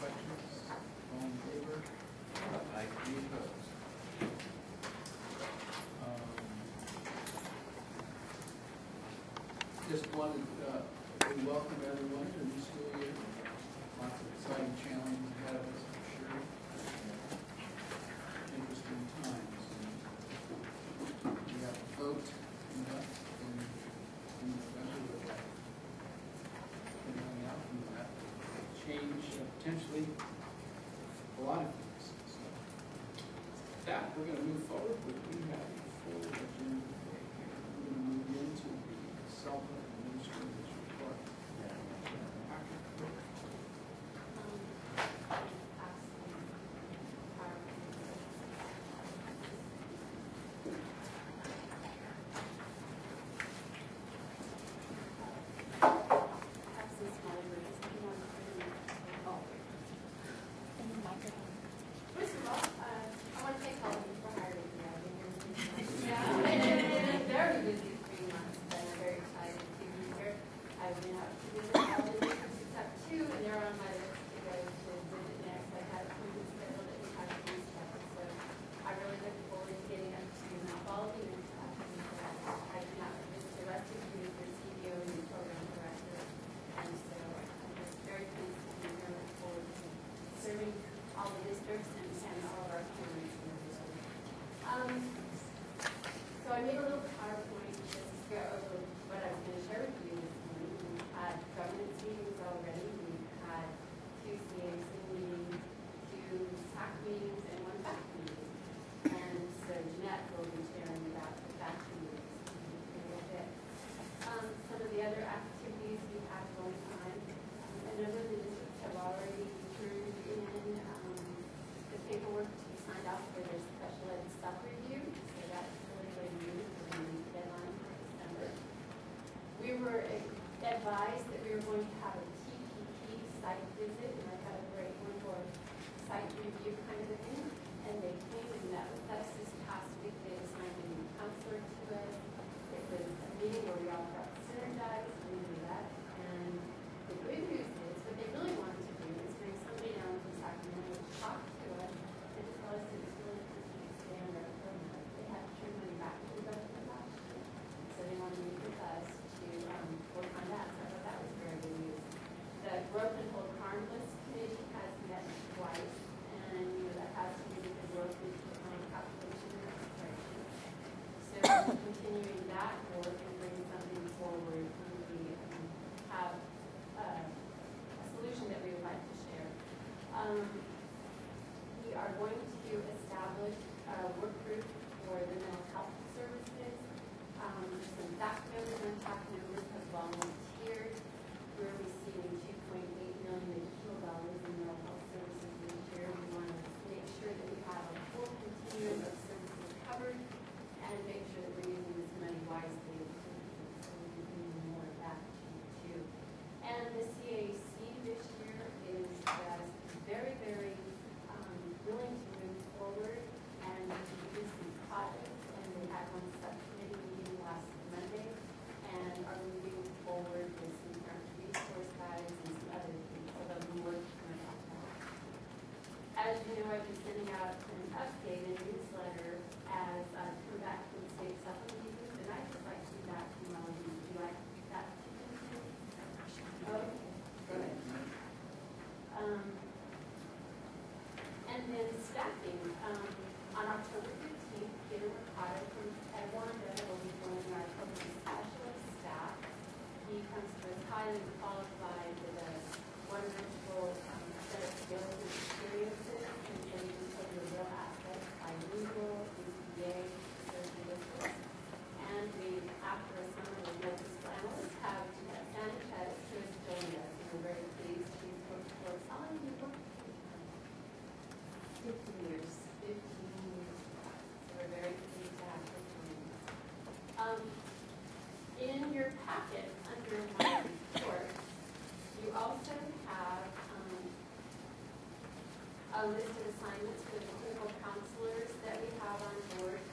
questions? All in favor? Aye. Any opposed? Just wanted to welcome everyone to the new school year. Lots of exciting challenges ahead of us, I'm sure. Interesting times. We have a vote coming up in November with that. Coming out from that change potentially a lot of things. So with that, we're going to move forward, but we have a full agenda today here. We're going to move into the WESELPA Administrator's Report. First of all, I want to thank all of you for hiring me. I've been here since very busy 3 months, but I'm very excited to be here. I've been out to visit all the districts except 2, and they're on my list to go to visit next. I had a previous schedule that we had to reschedule, so I really look forward to getting up to Mount Baldy and I do not visit the rest of you, your CEO and your program director, and so I'm just very pleased to be here and look forward to serving all the districts and all of our communities in the district. So I made a little PowerPoint just to go over what I was going to share with you this morning. We've had governance meetings already. We've had 2 CAC meetings, 2 SAC meetings, and 1 FAC meeting. And so Jeanette will be sharing about the FAC meetings in a little bit. Some of the other activities we have going on. A number of the districts have already turned in the paperwork to be signed off for their special ed stuff review. So that's really good news for the deadline for December. We were advised that we were going to have a TPP site visit, and I got a great one for site review kind of a thing. And they came and met with us this past week. They assigned a new counselor to us. It was a meeting where we all got synergized and we knew that. And the good news is what they really wanted to do is bring somebody down from Sacramento to talk to us and to tell us that it's really important to expand our program. They had to turn money back to the government last year. So they wanted to meet with us to work on that. So I thought that was very good news. The Growth and Hold Harmless Committee has met twice, and that has to do with the growth in population and registration. So we're continuing that work and bringing something forward when we have a solution that we would like to share. We are going to establish a work group for the mental health services. Some staff members and staff members have volunteered. We're receiving $2.8 million additional dollars in mental health services this year. We want to make sure that we have a full continuum of services covered and make sure that we're using this money wisely. So we can do more of that too. And the CAC this year is very, very willing to move forward and do some projects. And they had one subcommittee meeting last Monday and are moving forward with some parent resource guides and some other things. So they'll be working on that. As you know, I've been sending out an updated newsletter as I come back from state supplement meetings, and I'd just like to do that from all of you. Would you like that to continue? Okay, good. And then staffing. On October 15th, Peter Mercado from Wanda will be joining our program specialist staff. He comes to us highly qualified with a wonderful set of skills and experiences, and so he can take a real asset, bilingual, EPA, district. And we, after a summer with local analysts, have Jeanette Sanchez who has joined us, and we're very pleased. She's worked for us. How long have you worked? 15 years. 15 years. So we're very pleased to have her join us. In your packet, under my report, you also have a list of assignments for the clinical counselors that we have on board.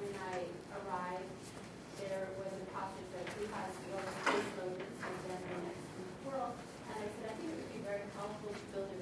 When I arrived, there was a process of who has the lowest caseload for them in the next world, and I said I think it would be very helpful to build a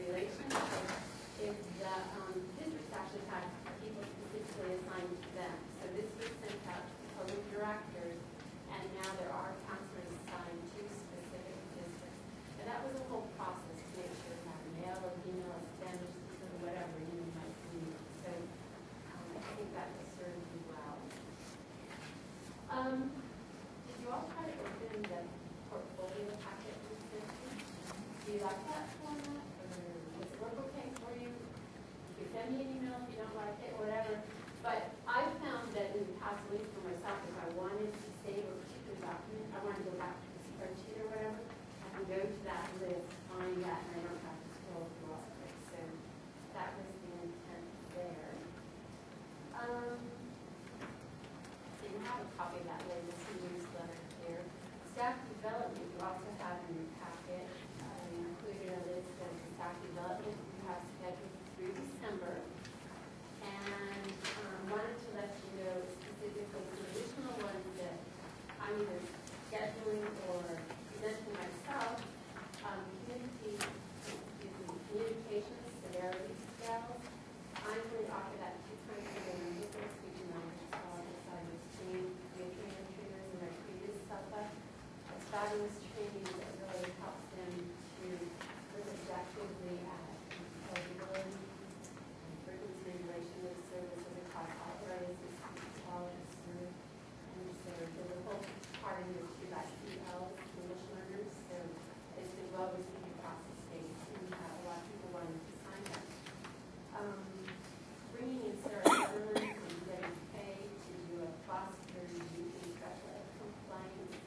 proactively at eligibility and frequency regulation of services across all areas of college served. And so there's a whole part in here too about ELs, English learners. So it's been well received across the state, and we have a lot of people wanting to sign up. Bringing in Sarah Sutherland from WK to do a foster youth and special ed compliance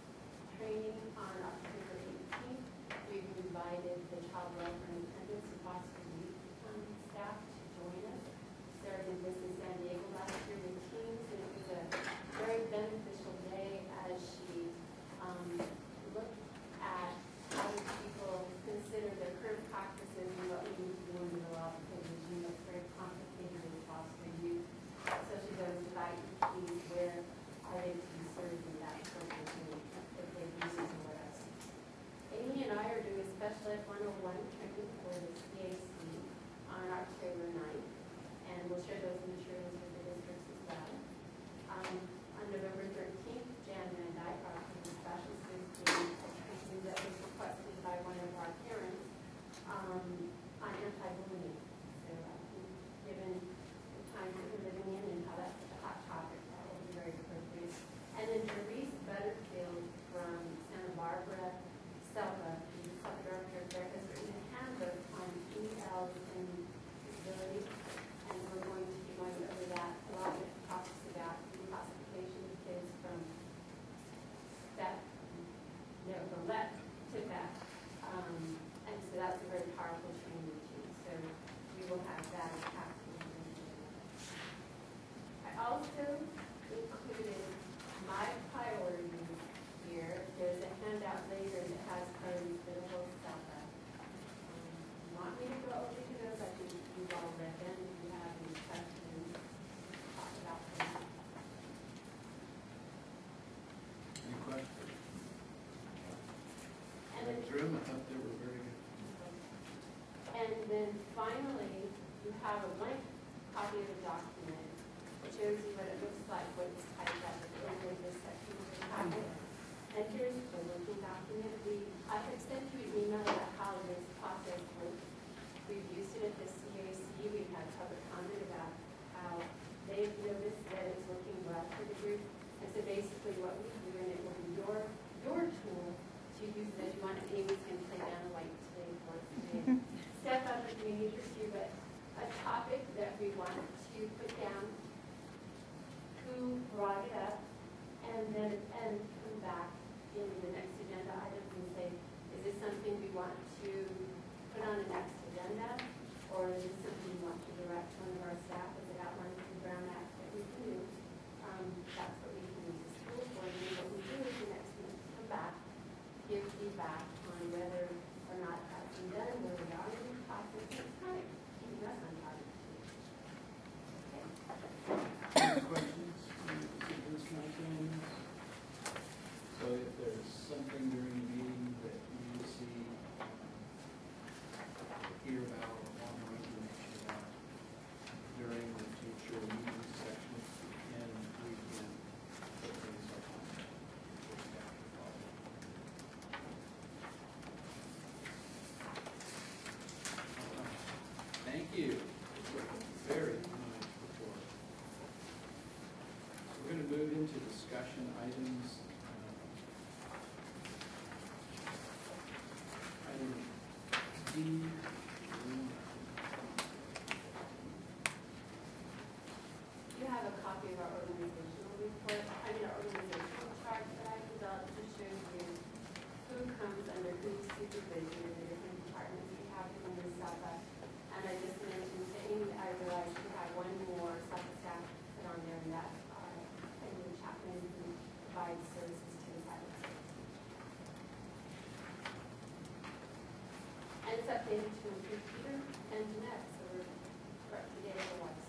training on October 18th. We've invited the child welfare attendants and foster youth staff to join us. Sarah did this in San Diego last year with teams, and it was a very beneficial day as she looked at how do people consider their current practices and what we need to do under the law, because as you know, it's very complicated in foster youth. So she goes to keys where are they to be served in that appropriate if they've used it with us. Amy and I are doing special ed 101 training for the CAC on October 9th, and we'll share those materials with the districts as well. On November 13th, Jan and I are from the special training that was requested by one of our parents on anti-bullying. So given the times that we're living in and how that's such a hot topic, that will be very appropriate. And then Therese Butterfield from Santa Barbara, SELPA, who's the SELPA director there, has written a handbook on ELs and disability, and we're going to be going over that. A lot of it talks about the classification of kids from left to that. And so that's a very powerful training too. So we will have that as absolutely. I also included my priorities here. There's a handout later that has priorities for the whole SELPA. You want me to go over to those? I think you've all read them. If you have any questions, talk about them. Any questions? And then, Through them, I thought they were very good. and then finally, you have a blank copy of the document. It shows you what it looks like, what it's typed up at the end of this section of the packet. And here's the working document. I have sent you an email about how this process works. We've used it at the CAC. We've had public comment about how they've noticed that it's working well for the group. And so basically what we do, and it will be your tool to use it as you want. Amy's going to play down a light today for us today. Step up if we need to, but a topic that we want to put down, who brought it up, and then come back in the next agenda items and say, is this something we want to put on the next agenda, or is this something we want to direct one of our staff as it outlines the Brown Act that we can do? That's what we can use the school for. And what we do is the next month come back, give feedback on whether or not that's been done, where we are in the process. It's kind of keeping us on target. Any questions? So if there's something during the meeting that you see, hear about, or want more information about during the future meeting sections, and we can put things up on the staff to follow. All right. Thank you. Very nice report. So we're going to move into discussion items. Item D. You have a copy of our organizational report, our organizational chart that I developed to show you who comes under whose supervision in the different departments we have within the SELPA. And I just mentioned to Amy, I realized we have one more SELPA staff put on there, and that's our Henry Chapman, who provides services to the private sector. And it's updated to include Peter and Jeanette, so we're up to date otherwise.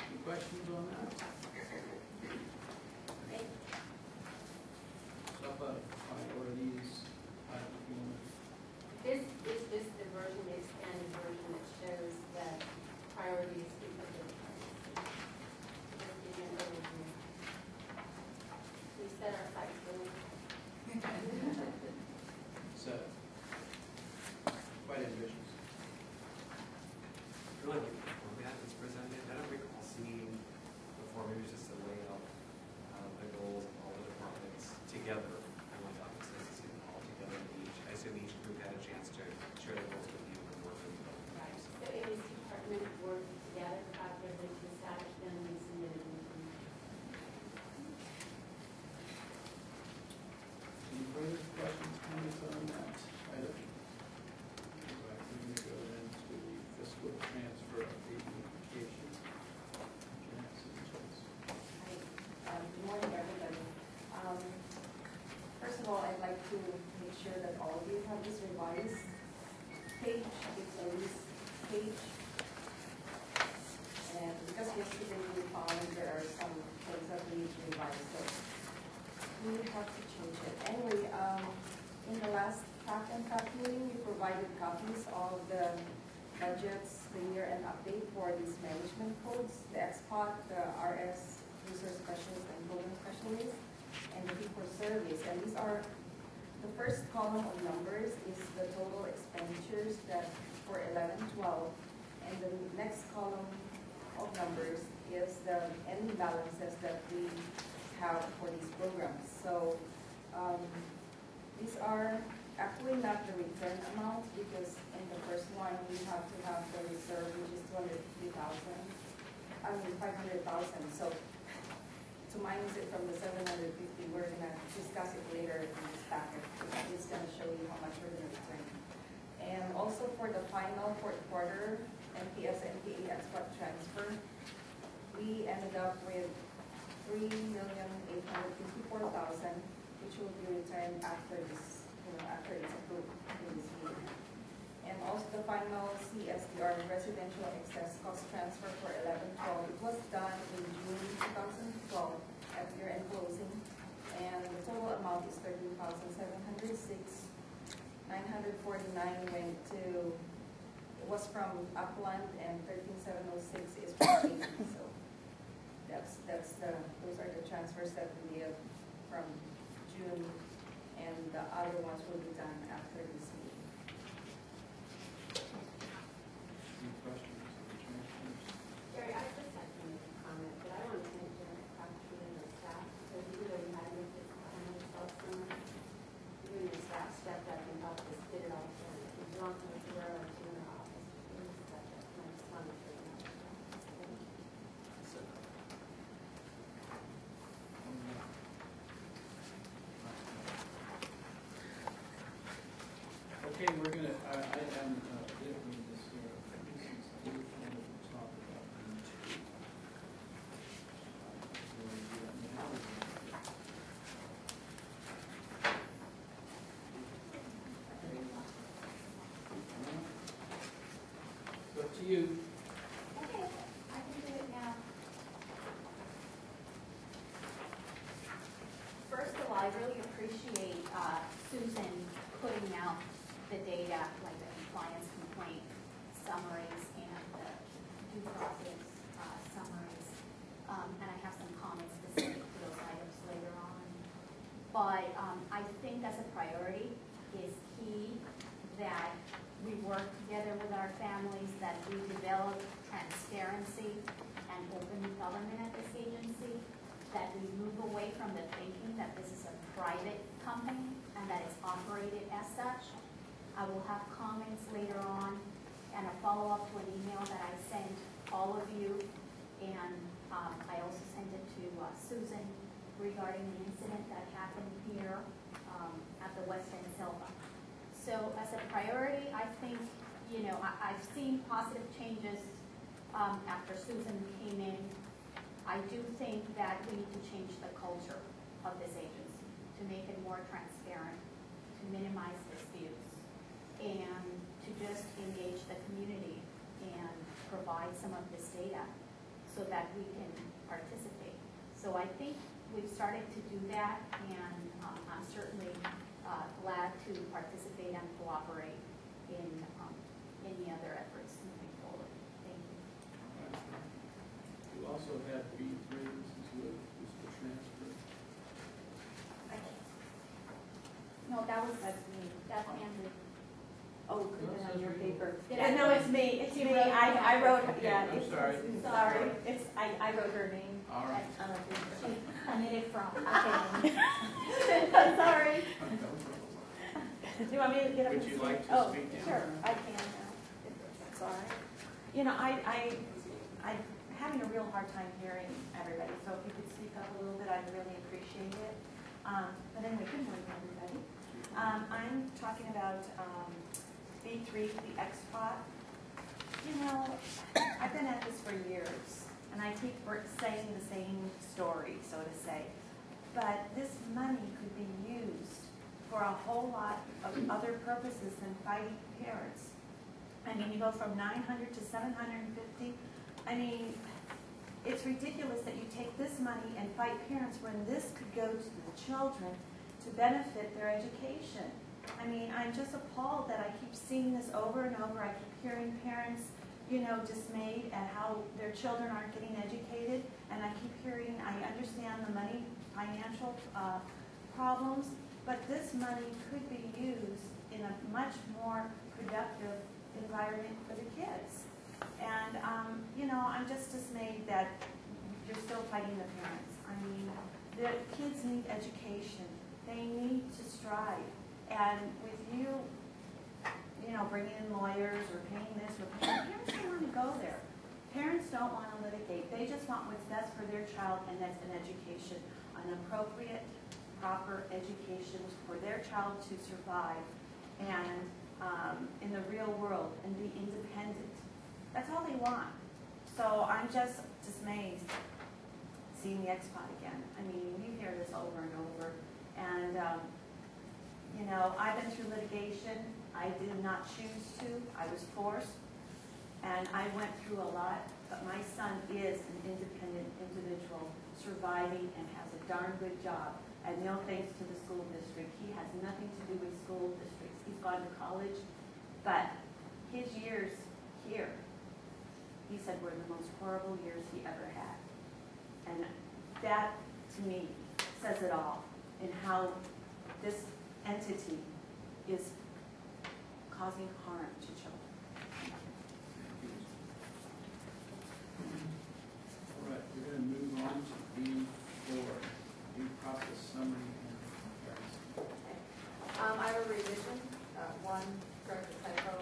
Any questions on that? Great. SELPA priorities, This is just the version, the expanded version that shows the priorities we put in place. Just give you an overview. We set our sights really of all, I'd like to make sure that all of you have this revised page, it's a list page. And because yesterday we found there are some things that we need to revise, so we have to change it. Anyway, in the last fact and fact meeting, we provided copies of the budgets, the year-end update for these management codes, the XPOT, the RS, Resource Specialist, and Building Specialist, and the fee for service. And these are, the first column of numbers is the total expenditures that for 11-12, and the next column of numbers is the end balances that we have for these programs. So these are actually not the return amount, because in the first one we have to have the reserve, which is 500,000. So to minus it from the 750, we're gonna discuss it later in this packet. It's gonna show you how much we're gonna return. And also for the final fourth quarter MPS NPA export transfer, we ended up with $3,854,000, which will be returned after this, after it's approved in this meeting. And also the final CSDR residential excess cost transfer for 11-12. It was done in June 2012 at year-end closing, and the total amount is $13,706. 949 went to, it was from Upland, and 13,706 is from Casey. So those are the transfers that we did from June, and the other ones will be done after this meeting. Any questions on the transfers? Gary, I just had one comment, but I want to thank Janet Crabtree and the staff, because even though we had to make this summer, you and your staff stepped up and helped us get it all done. And John Ferrero and in the office, it was such a nice fun for them. Thank you. Okay, we're gonna, I am, didn't read this here. This is the one that we'll talk about in two. We'll do that now. Okay. Up to you. Okay, I can do it now. First of all, I really appreciate Susan putting out the data, like the compliance complaint summaries and the due process summaries. And I have some comments specific to those items later on. But I think as a priority is key that we work together with our families, that we develop transparency and open government at this agency, that we move away from the thinking that this is a private company and that it's operated as such. I will have comments later on and a follow-up to an email that I sent all of you, and I also sent it to Susan regarding the incident that happened here at the WESELPA. So as a priority, I think, I've seen positive changes after Susan came in. I do think that we need to change the culture of this agency to make it more transparent, to minimize disputes, and to just engage the community and provide some of this data so that we can participate. So I think we've started to do that, and I'm certainly glad to participate and cooperate in any other efforts moving forward. Thank you. You also have B3, this is the transfer. No, that's me. That's Andrew. Oh, put it on your paper. Did I- No, it's me. It's You me. wrote it I down. wrote. Okay, Yeah. I'm sorry. Sorry. It's I wrote her name. All right. On a paper. She committed fraud. I'm sorry. Do you want me to get up? Would and you speak? like to Oh, speak now? sure, I can now. If that's all right. I'm having a real hard time hearing everybody, so if you could speak up a little bit, I'd really appreciate it. But anyway, good morning, everybody. I'm talking about B3, the XPOT. I've been at this for years, and I keep saying the same story, so to say. But this money could be used for a whole lot of other purposes than fighting parents. I mean, you go from 900 to 750. I mean, it's ridiculous that you take this money and fight parents when this could go to the children to benefit their education. I mean, I'm just appalled that I keep seeing this over and over. I keep hearing parents, you know, dismayed at how their children aren't getting educated. And I keep hearing, I understand the money, financial problems, but this money could be used in a much more productive environment for the kids. And, you know, I'm just dismayed that you're still fighting the parents. I mean, the kids need education. They need to strive. And with you, you know, bringing in lawyers or paying this or paying, parents don't want to go there. Parents don't want to litigate. They just want what's best for their child, and that's an education, an appropriate, proper education for their child to survive and in the real world and be independent. That's all they want. So I'm just dismayed seeing the X-Pot again. I mean, you hear this over and over. And, you know, I've been through litigation. I did not choose to. I was forced. And I went through a lot. But my son is an independent individual, surviving and has a darn good job. And no thanks to the school district. He has nothing to do with school districts. He's gone to college. But his years here, he said, were the most horrible years he ever had. And that, to me, says it all in how this entity is causing harm to children. All right, we're going to move on to B4, due process summary and comparison. I have a revision, one correct a typo,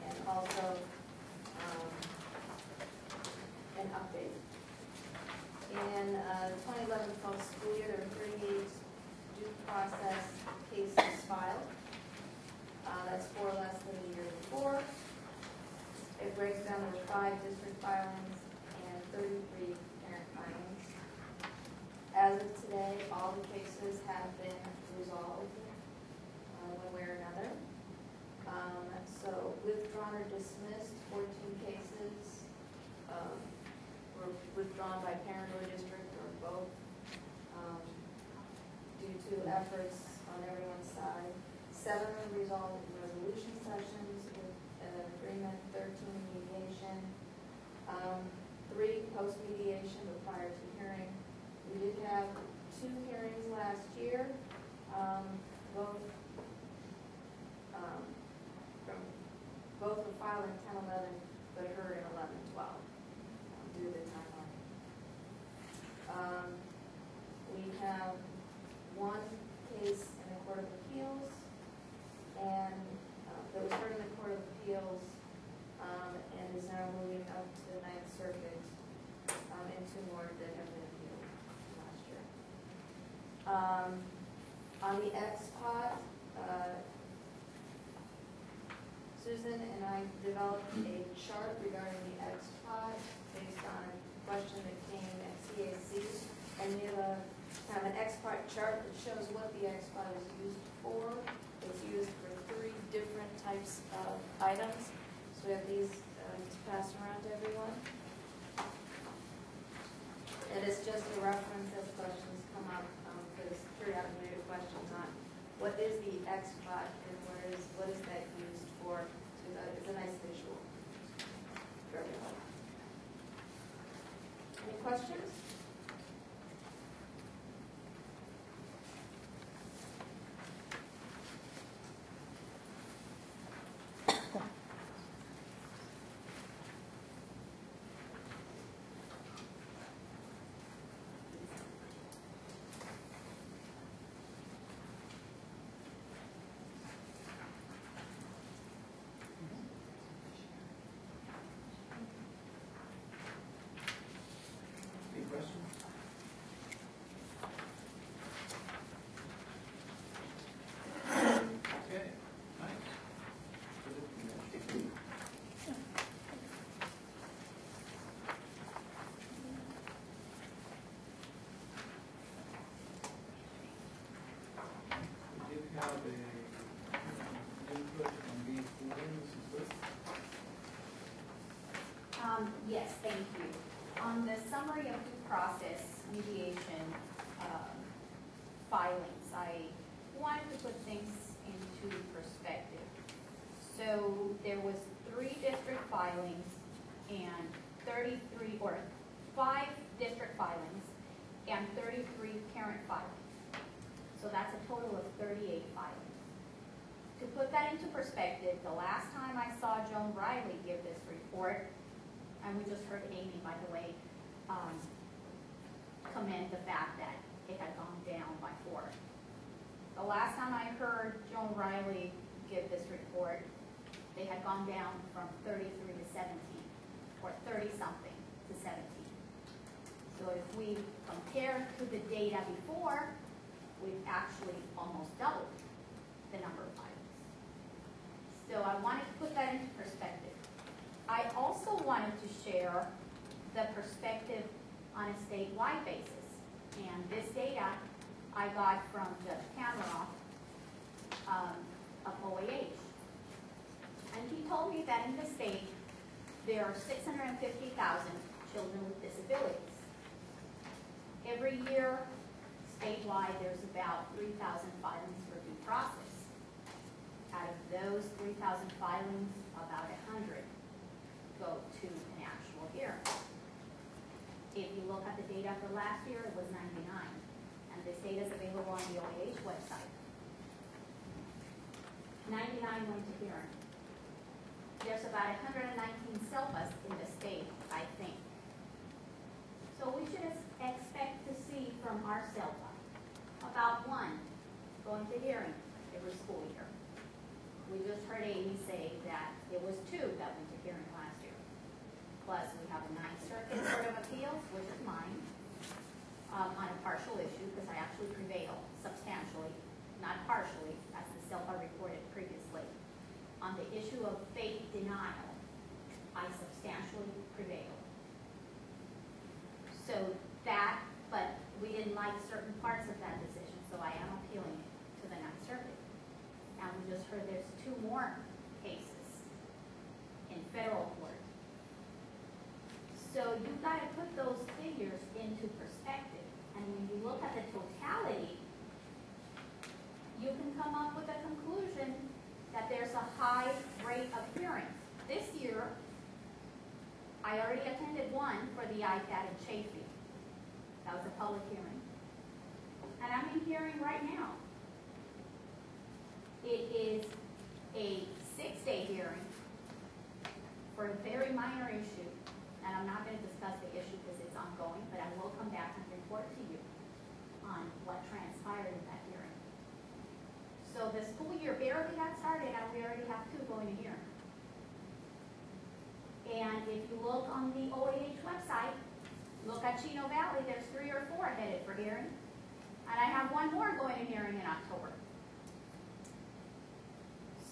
and also an update. In the 2011-12 school year, there were 38 due process cases filed. That's 4 less than the year before. It breaks down, there were 5 district filings and 33 parent filings. As of today, all the cases have been resolved one way or another. So withdrawn or dismissed, 14 cases were withdrawn by parent or district or both due to efforts on everyone's side. 7 were resolved in resolution sessions with an agreement, 13 mediation, 3 post-mediation but prior to hearing. We did have 2 hearings last year, both were filed in 10-11 but heard in 11-12 due to the timeline. We have 1 case in the Court of Appeals, and that was heard in the Court of Appeals and is now moving up to the 9th Circuit, and 2 more that have been appealed last year. On the X-Pot, Susan and I developed a chart regarding the X-Pot based on a question that came at CAC, and we have a kind of an X-Pot chart that shows what the X-Pot is used for. It's used for 3 different types of items. So we have these to pass around to everyone. And it's just a reference as questions come up, because periodically there are questions on what is the X-Pot and what is that used for. So it's a nice visual for everyone. Any questions? have a input on B4, Mrs. Wood? Yes, thank you. On the summary of due process mediation filings, I wanted to put things into perspective. So there was 3 district filings and 33, or 5 district filings and 33 parent filings. So that's a total of 38 filings. To put that into perspective, the last time I saw Joan Riley give this report, and we just heard Amy, by the way, commend the fact that it had gone down by 4. The last time I heard Joan Riley give this report, they had gone down from 33 to 17, or 30-something to 17. So if we compare to the data before, we've actually almost doubled the number of filings. So I wanted to put that into perspective. I also wanted to share the perspective on a statewide basis. And this data I got from Judge Cameron of OAH. And he told me that in the state, there are 650,000 children with disabilities. Every year, statewide, there's about 3,000 filings for due process. Out of those 3,000 filings, about 100 go to an actual hearing. If you look at the data for last year, it was 99. And this data is available on the OAH website. 99 went to hearing. There's about 119 SELPAs in the state, I think. So we should expect to see from our SELPA about 1 going to hearing every school year. We just heard Amy say that it was 2 that went to hearing last year. Plus, we have a 9th Circuit Court of Appeals, which is mine, on a partial issue, because I actually prevail substantially, not partially, as the SELPA reported previously. On the issue of faith denial, I substantially prevail. So that, but we didn't like certain parts of that decision, so I am appealing it to the 9th Circuit. And we just heard there's 2 more cases in federal court. So you've got to put those figures into perspective. And when you look at the totality, you can come up with a conclusion that there's a high rate of hearings. This year, I already attended 1 for the ICAT in Chafee. That was a public hearing. And I'm in hearing right now. It is a 6-day hearing for a very minor issue. And I'm not going to discuss the issue because it's ongoing, but I will come back and report to you on what transpired in that hearing. So the school year barely got started and we already have 2 going to hearing. And if you look on the OAH website, look at Chino Valley, there's 3 or 4 headed for hearing. And I have 1 more going to hearing in October.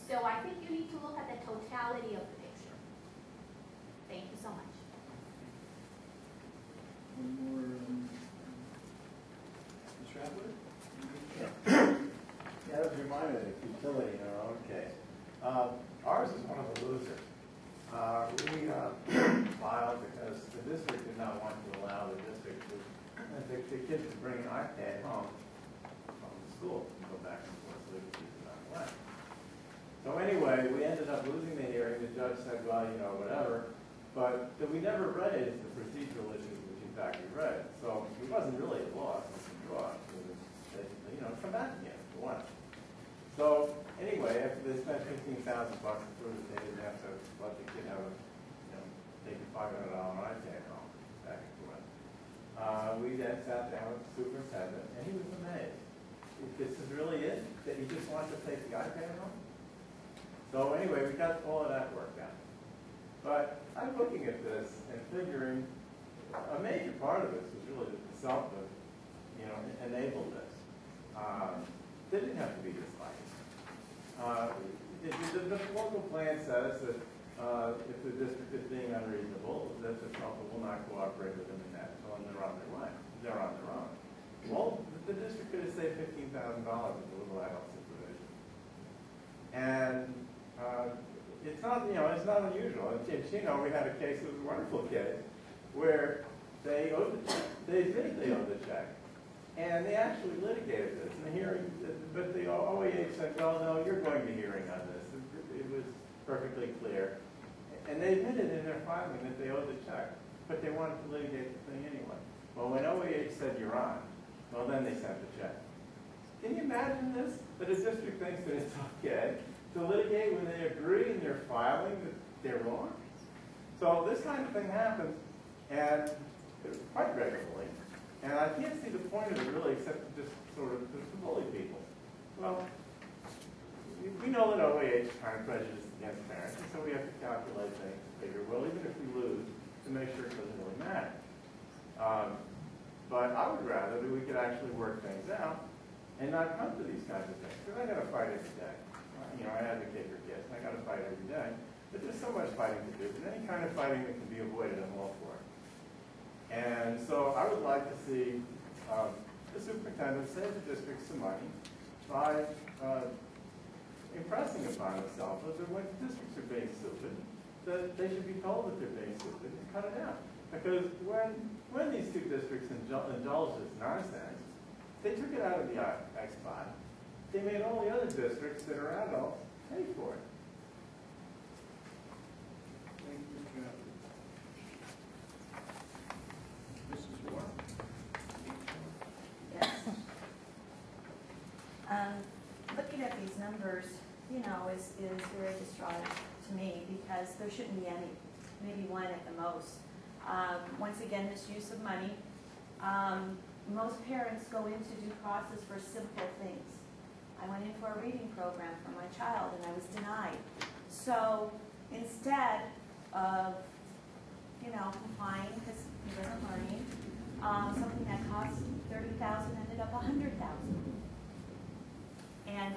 So I think you need to look at the totality of the picture. Thank you so much. One more, Ms. Radwood? Yeah, I was reminded of the futility in our own case. Ours is one of the losers. We filed because the district did not want to allow the district to, the kids to bring an iPad home from the school and go back and forth so they could use it on the way. So anyway, we ended up losing the hearing. The judge said, well, you know, whatever. But we never raised the procedural issues, which in fact we read. So it wasn't really a loss, it was a draw. It was basically, you know, come back again for once. So anyway, after they spent $15,000 to prove that they didn't have to let the kid have a, you know, take a $500 iPad home back and forth. We then sat down with the superintendent, and he was amazed. This is really it? That he just wanted to take the iPad home? So anyway, we got all of that worked out. But I'm looking at this and figuring a major part of this was really the self that, you know, enabled this. They didn't have to be this fight. The local plan says that if the district is being unreasonable, that the SELPA will not cooperate with them in that, so they're on their way. They're on their own. Well, the district could have saved $15,000 with a little adult supervision. And it's not, it's not unusual. And, we had a case, it was a wonderful case, where they owed the check. They admitted they owed the check. And they actually litigated this in the hearing, but the OEH said, well, no, you're going to hearing on this. It was perfectly clear. And they admitted in their filing that they owed the check, but they wanted to litigate the thing anyway. Well, when OEH said you're on, well, then they sent the check. Can you imagine this? That a district thinks that it's okay to litigate when they agree in their filing that they're wrong? So this kind of thing happens, and quite regularly. And I can't see the point of it really, except to just sort of to bully people. Well, we know that OAH is kind of prejudiced against parents, and so we have to calculate things to figure, well, even if we lose, to make sure it doesn't really matter. But I would rather that we could actually work things out and not come to these kinds of things. Because I got to fight every day. I advocate for kids, and I got to fight every day. But there's so much fighting to do, and any kind of fighting that can be avoided, I'm all for it. And so I would like to see the superintendent save the district some money by impressing upon themselves that when districts are being stupid, that they should be told that they're being stupid and cut it out. Because when these two districts indulged this nonsense, they took it out of the X-Pot. They made all the other districts that are adults pay for it. Thank you, Mr. Evans. Mrs. Moore? Yes. Looking at these numbers, is very distraught to me because there shouldn't be any, maybe one at the most. Once again, misuse of money. Most parents go into due process for simple things. I went in for a reading program for my child and I was denied. So instead of, complying because he wasn't learning, something that cost $30,000 ended up $100,000. And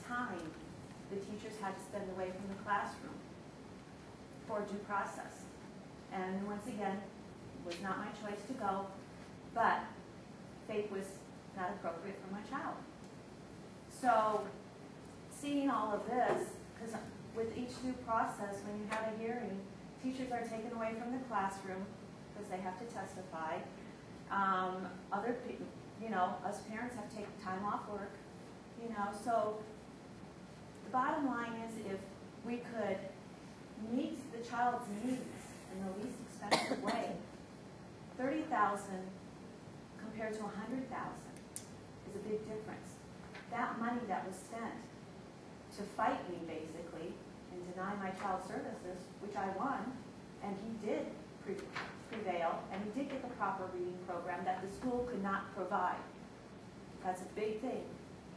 time the teachers had to spend away from the classroom for due process. And once again, it was not my choice to go, but FAPE was not appropriate for my child. So seeing all of this, because with each due process, when you have a hearing, teachers are taken away from the classroom because they have to testify. Other people, us parents have to take time off work, so the bottom line is if we could meet the child's needs in the least expensive way, $30,000 compared to $100,000 is a big difference. That money that was spent to fight me, basically, and deny my child services, which I won, and he did prevail, and he did get the proper reading program that the school could not provide. That's a big thing.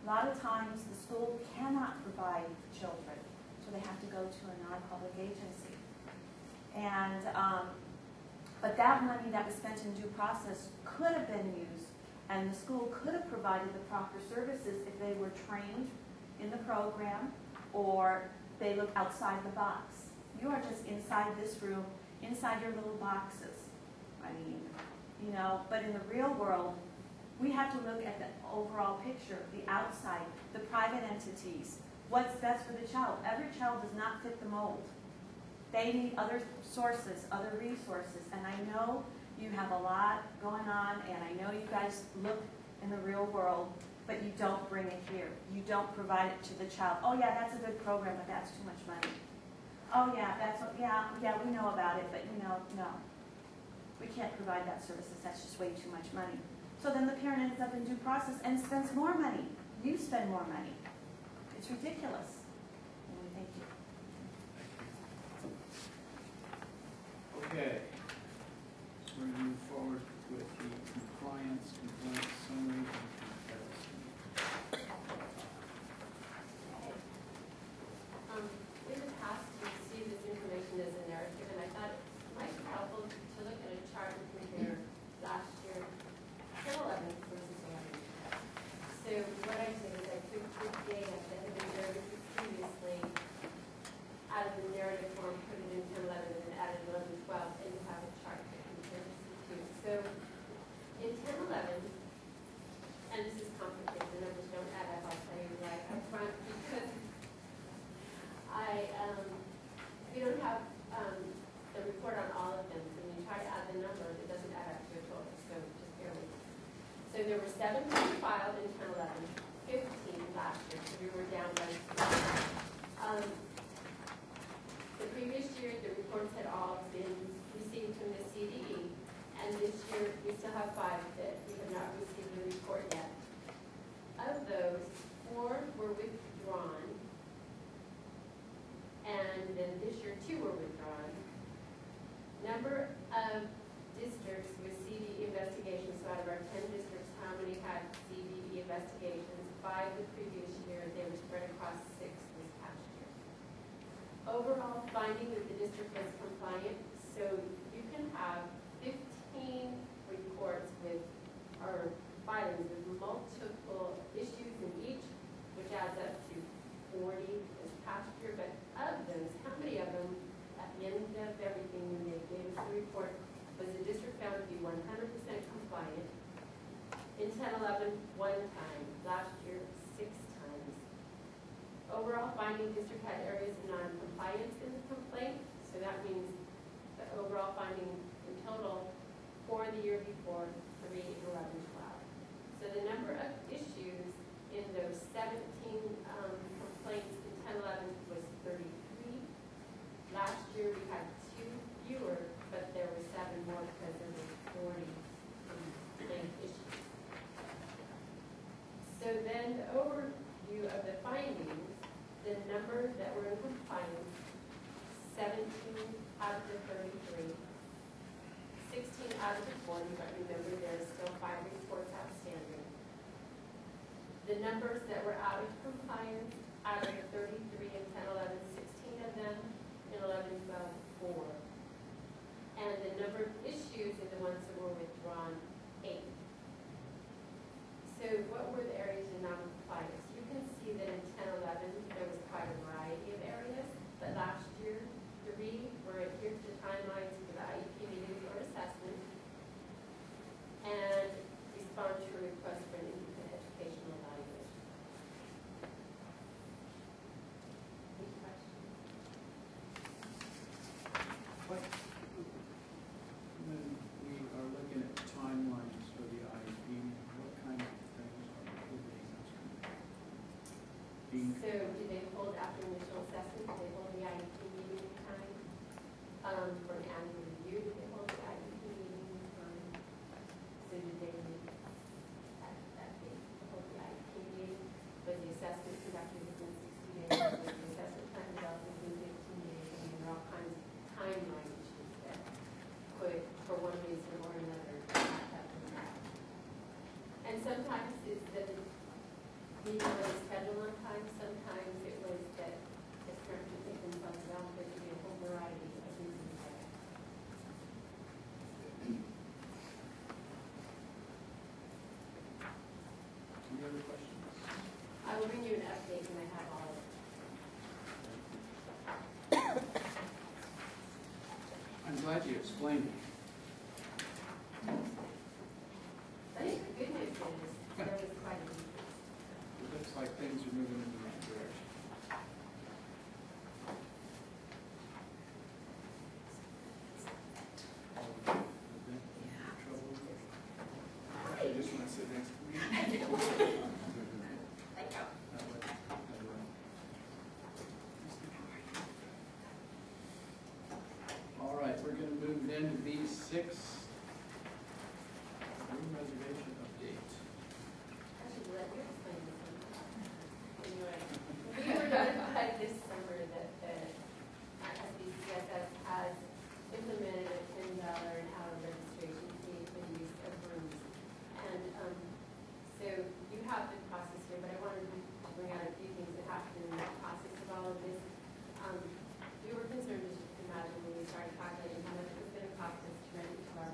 A lot of times the school cannot provide for children, so they have to go to a non-public agency. And but that money that was spent in due process could have been used, and the school could have provided the proper services if they were trained in the program or they look outside the box. You are just inside this room, inside your little boxes. But in the real world, we have to look at the overall picture, the outside, the private entities, what's best for the child. Every child does not fit the mold. They need other sources, other resources, and I know you have a lot going on, and I know you guys look in the real world, but you don't bring it here. You don't provide it to the child. Oh yeah, that's a good program, but that's too much money. Oh yeah, yeah, we know about it, but no. We can't provide that services, that's just way too much money. So then the parent ends up in due process and spends more money. You spend more money. It's ridiculous. And we thank you. Okay. We're going to move forward with the compliance summary and comparison. In the past, you see this information as a narrative, and I thought it might be helpful to look at a chart and compare last year, 11 versus 11. So what I did is I took the data that had been narrated previously out of the narrative form, put it in 10, 11, and then added 11, 12, and you have a chart that compares the two. So in 10, 11, were withdrawn. And then this year 2 were withdrawn. Number of districts with CDE investigations, so out of our 10 districts, how many had CDE investigations? 5 the previous year, they were spread across 6 this past year. Overall finding that the district was compliant, so you can have 15 reports with, or filings with multiple issues in each, which adds up to 40 this past year, but of those, how many of them, at the end of everything, when they gave us the report, was the district found to be 100% compliant? In 10-11, 1 time. Last year, 6 times. Overall finding district had areas of non-compliance in the complaint, so that means the overall finding in total for the year before, 3, 11, 12. So the number of issues in those 17 complaints in 10-11 was 33. Last year we had 2 fewer, but there were 7 more because there were 40 complaint issues. So then the overview of the findings, the number that were in compliance, 17 out of the 33, 16 out of the 40, but remember there's still 5 reports outstanding. The numbers that were out of compliance, out of the 33 in 10-11, 16 of them, in 11-12, 4. And the number of issues in the ones that were withdrawn, 8. So what were the areas of non-compliance? You can see that in 10-11, there was quite a variety of areas, but last year, 3 were adhered to timelines for the IEP meetings or assessment, and respond to a request for an independent educational evaluation. Any questions? What, when we are looking at timelines for the IEP, what kind of things are included? So do they hold after initial assessment? Do they hold the IEP meeting in time? For an annual review, do they hold the IEP meeting in time? So did they meet at that date to hold the IEP meeting? Was the assessment conducted within 60 days? Was the assessment plan developed within 15 days? I mean, there are all kinds of timeline issues that could, for one reason or another, not have been met. And sometimes it's that the meeting was scheduled on time. Sometimes it was that the parents would take themselves down. There could be a whole variety of reasons for that. Any other questions? I will bring you an update when I have all of it. I'm glad you explained it. I think the good news is there was quite a decrease. It looks like things are moving in the right direction. You just want to sit next to me? All right, we're going to move into B6, room reservation update. I should let you explain this one. Anyway, we were notified this summer that the SBCSS has implemented a $10 an hour registration fee for the use of rooms. And so you have the process here, but I wanted to bring out a few things that happened in the process of all of this. We were concerned, as you can imagine, when we started calculating how much it was going to cost us to rent it to our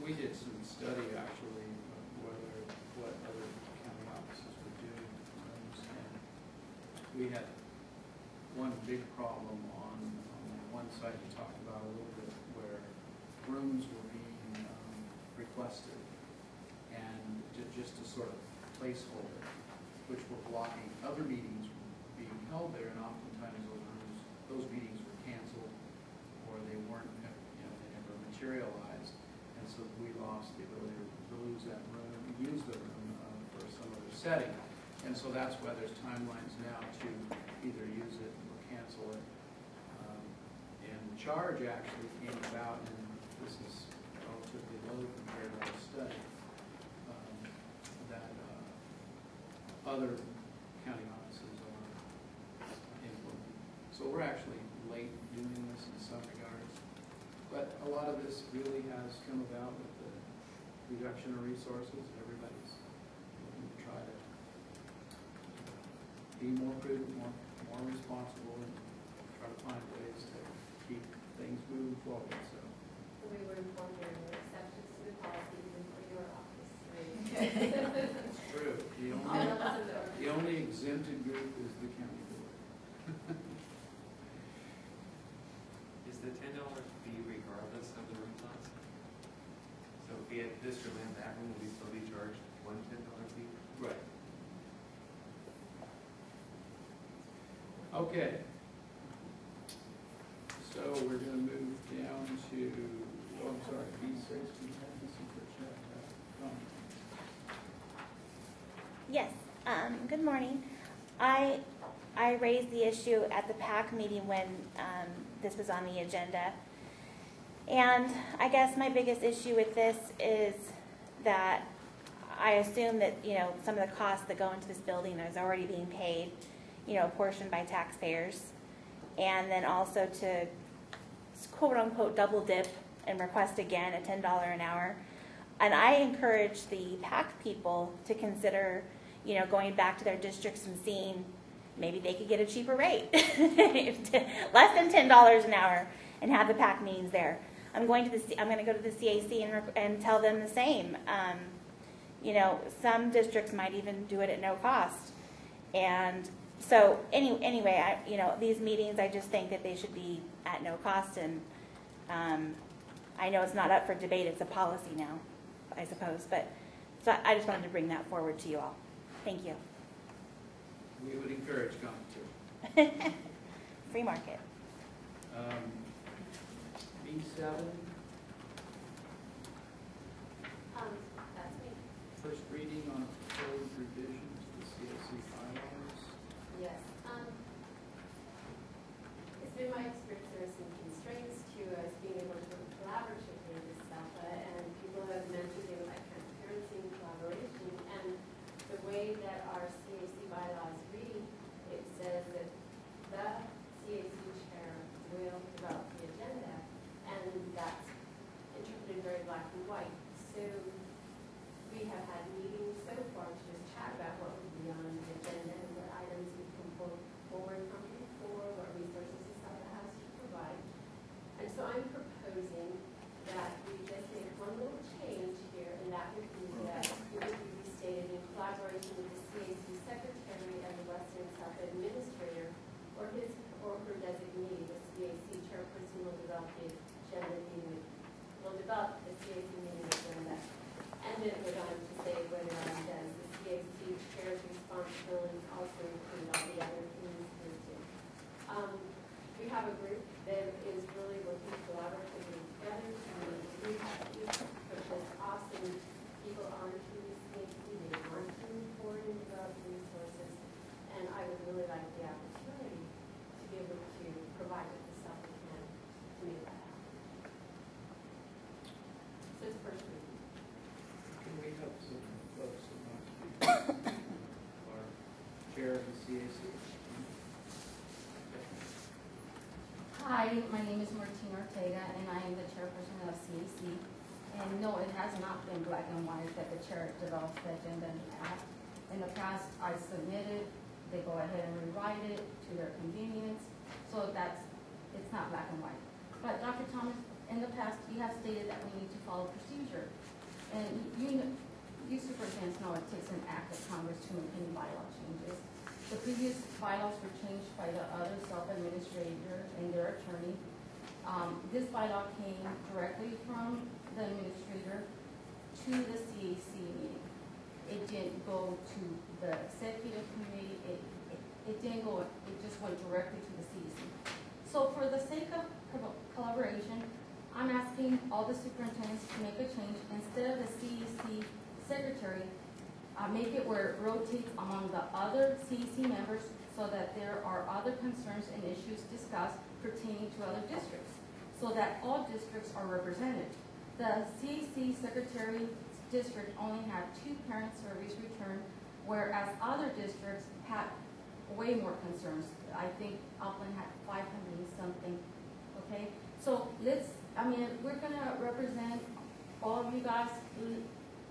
we did some study actually, of what other county offices were doing. And we had one big problem on one side you talked about a little bit, where rooms were being requested, and just a sort of placeholder, which were blocking other meetings being held there, and oftentimes those meetings were canceled, or they weren't, they never materialized, and so we lost the ability to use the room for some other setting, and so that's why there's timelines now to either use it or cancel it. And the charge actually came about, and this is relatively low compared to our study, that other county offices are implementing. So we're actually late doing this in some regards. But a lot of this really has come about with the reduction of resources. Everybody's looking to try to be more prudent, more responsible, and try to find ways to keep things moving forward. So We were informed there were exceptions to the policy even for your office. it's true. All of us in the The only exempted group is the county board. Is the $10 fee regardless of the room size? So if we had this room and that room, would we still be charged one $10 fee? Right. Okay. So we're going to move down to, I'm sorry, B6. We have the super chat. Yes, good morning. I raised the issue at the PAC meeting when this was on the agenda. And I guess my biggest issue with this is that I assume that, some of the costs that go into this building is already being paid, portioned by taxpayers. And then also to quote unquote double dip and request again at $10 an hour. And I encourage the PAC people to consider, going back to their districts and seeing maybe they could get a cheaper rate, less than $10 an hour, and have the PAC meetings there. I'm going to go to the CAC and tell them the same. Some districts might even do it at no cost. And so anyway, these meetings, I just think that they should be at no cost. And I know it's not up for debate; it's a policy now, I suppose. But so I just wanted to bring that forward to you all. Thank you. We would encourage going to. Free market. B7, That's me. first reading on proposed revisions to the CSC bylaws. Yes. It's been my experience there are some constraints to us being able to work collaboratively with WESELPA, and people have mentioned they would like transparency and collaboration. And the way that our CAC bylaws read, it says that the CAC chair will develop the agenda, and that's interpreted very black and white. So we have had meetings so far to just chat about what would be on the agenda and what items we can pull forward from before, what resources society has to provide. And so I'm proposing that we just make one little change here, and that would be that it would be restated in collaboration with the CAC secretary and the Western South administrator, or his or her designee. The CAC chairperson will develop the agenda meeting, will develop the CAC meeting agenda. And then it went on to say whether does the CAC chair's responsibilities also include all the other things listed. We have a group that is really working collaboratively together. We put this awesome people onto the CAC. They want to move forward and develop resources. And I would really like the opportunity to be able to provide what the stuff we can to make that happen. So it's first reading. Can we have some folks that want to be our chair of the CAC? Hi, my name is Martina Ortega, and I am the chairperson of CAC. And no, it has not been black and white that the chair develops the agenda in the past. In the past, I submitted, they go ahead and rewrite it to their convenience, so it's not black and white. But Dr. Thomas, in the past, you have stated that we need to follow procedure. And you superintendents know it takes an act of Congress to make any bylaw changes. The previous bylaws were changed by the other self-administrator and their attorney. This bylaw came directly from the administrator to the CAC meeting. It didn't go to the executive committee. It didn't go, it just went directly to the CAC. So for the sake of collaboration, I'm asking all the superintendents to make a change. Instead of the CAC secretary, make it where it rotates among the other CAC members so that there are other concerns and issues discussed pertaining to other districts, so that all districts are represented. The CAC secretary district only had 2 parent surveys returned, whereas other districts had way more concerns. I think Upland had 500 and something, okay? So we're gonna represent all of you guys.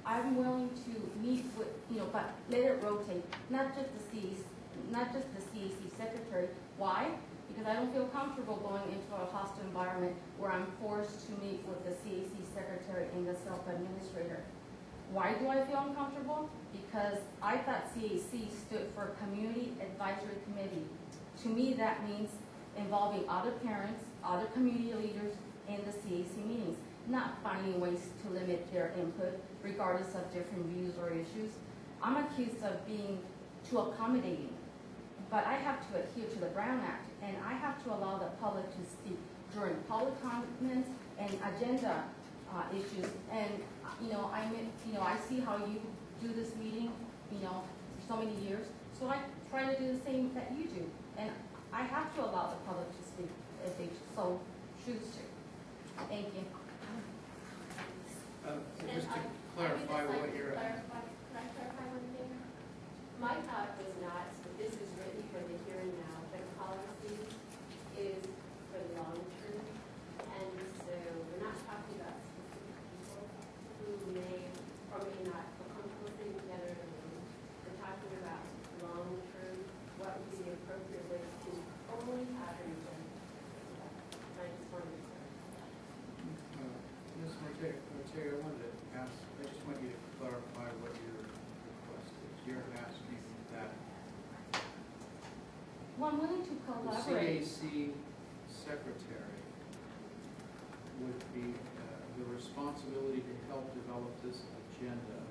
I'm willing to meet with, but let it rotate, not just the CAC secretary. Why? Because I don't feel comfortable going into a hostile environment where I'm forced to meet with the CAC secretary and the self-administrator. Why do I feel uncomfortable? Because I thought CAC stood for Community Advisory Committee. To me, that means involving other parents, other community leaders in the CAC meetings, not finding ways to limit their input regardless of different views or issues. I'm accused of being too accommodating, but I have to adhere to the Brown Act, and I have to allow the public to speak during public comments and agenda issues. And I see how you do this meeting, for so many years. So I try to do the same that you do, and I have to allow the public to speak if they so choose to. Thank you. So just to clarify what you're. Can I clarify one thing? My thought was not, so this is written for the here and now, but policy is for the long term. And so we're not talking about specific people who may or may not feel comfortable sitting together in a room. We're talking about long term, what would be the appropriate way to only have an agenda. I just wanted to clarify. Ms. Ortega, I wanted to ask, I just want you to clarify what your request is. You're asking that Well, I'm willing to the collaborate. CAC secretary would be, the responsibility to help develop this agenda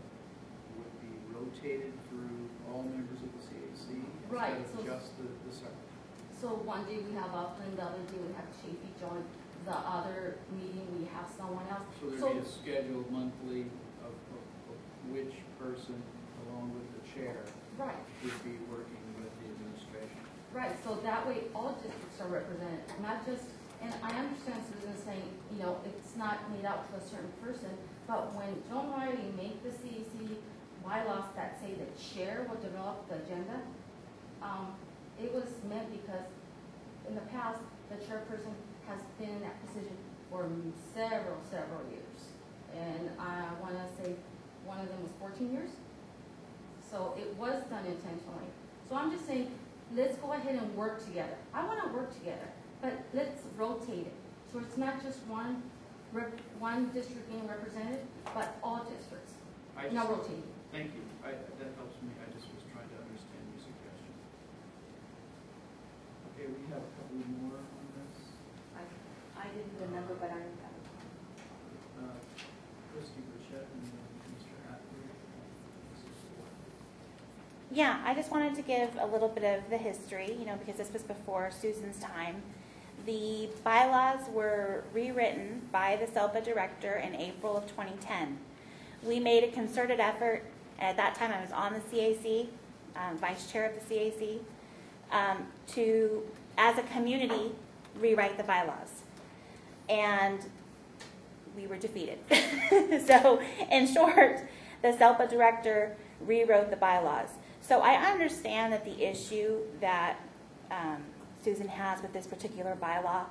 would be rotated through all members of the CAC Right, instead of so- just the secretary. So one day we have Upland, the other day we have Chafee join, the other meeting we have someone else. So there'd be a scheduled monthly of which person, along with the chair, Right, would be working with the administration. right, so that way all districts are represented, not just, and I understand Susan saying, it's not made out to a certain person, but when Joan Riley made the CAC bylaws that say the chair will develop the agenda, it was meant because in the past, the chairperson has been in that position for several years. And I want to say one of them was 14 years. So it was done intentionally. So I'm just saying, let's go ahead and work together. I want to work together, but let's rotate it. So it's not just one district being represented, but all districts. Now rotate. Thank you. That helps me. I just was trying to understand your suggestion. Okay, we have a couple more on this. I didn't remember, but I have Christy Burchett and then Mr. Atwood. Yeah, I just wanted to give a little bit of the history, because this was before Susan's time. The bylaws were rewritten by the SELPA director in April of 2010. We made a concerted effort. At that time, I was on the CAC, vice chair of the CAC, to, as a community, rewrite the bylaws. And we were defeated. So, in short, the SELPA director rewrote the bylaws. So I understand that the issue that Susan has with this particular bylaw,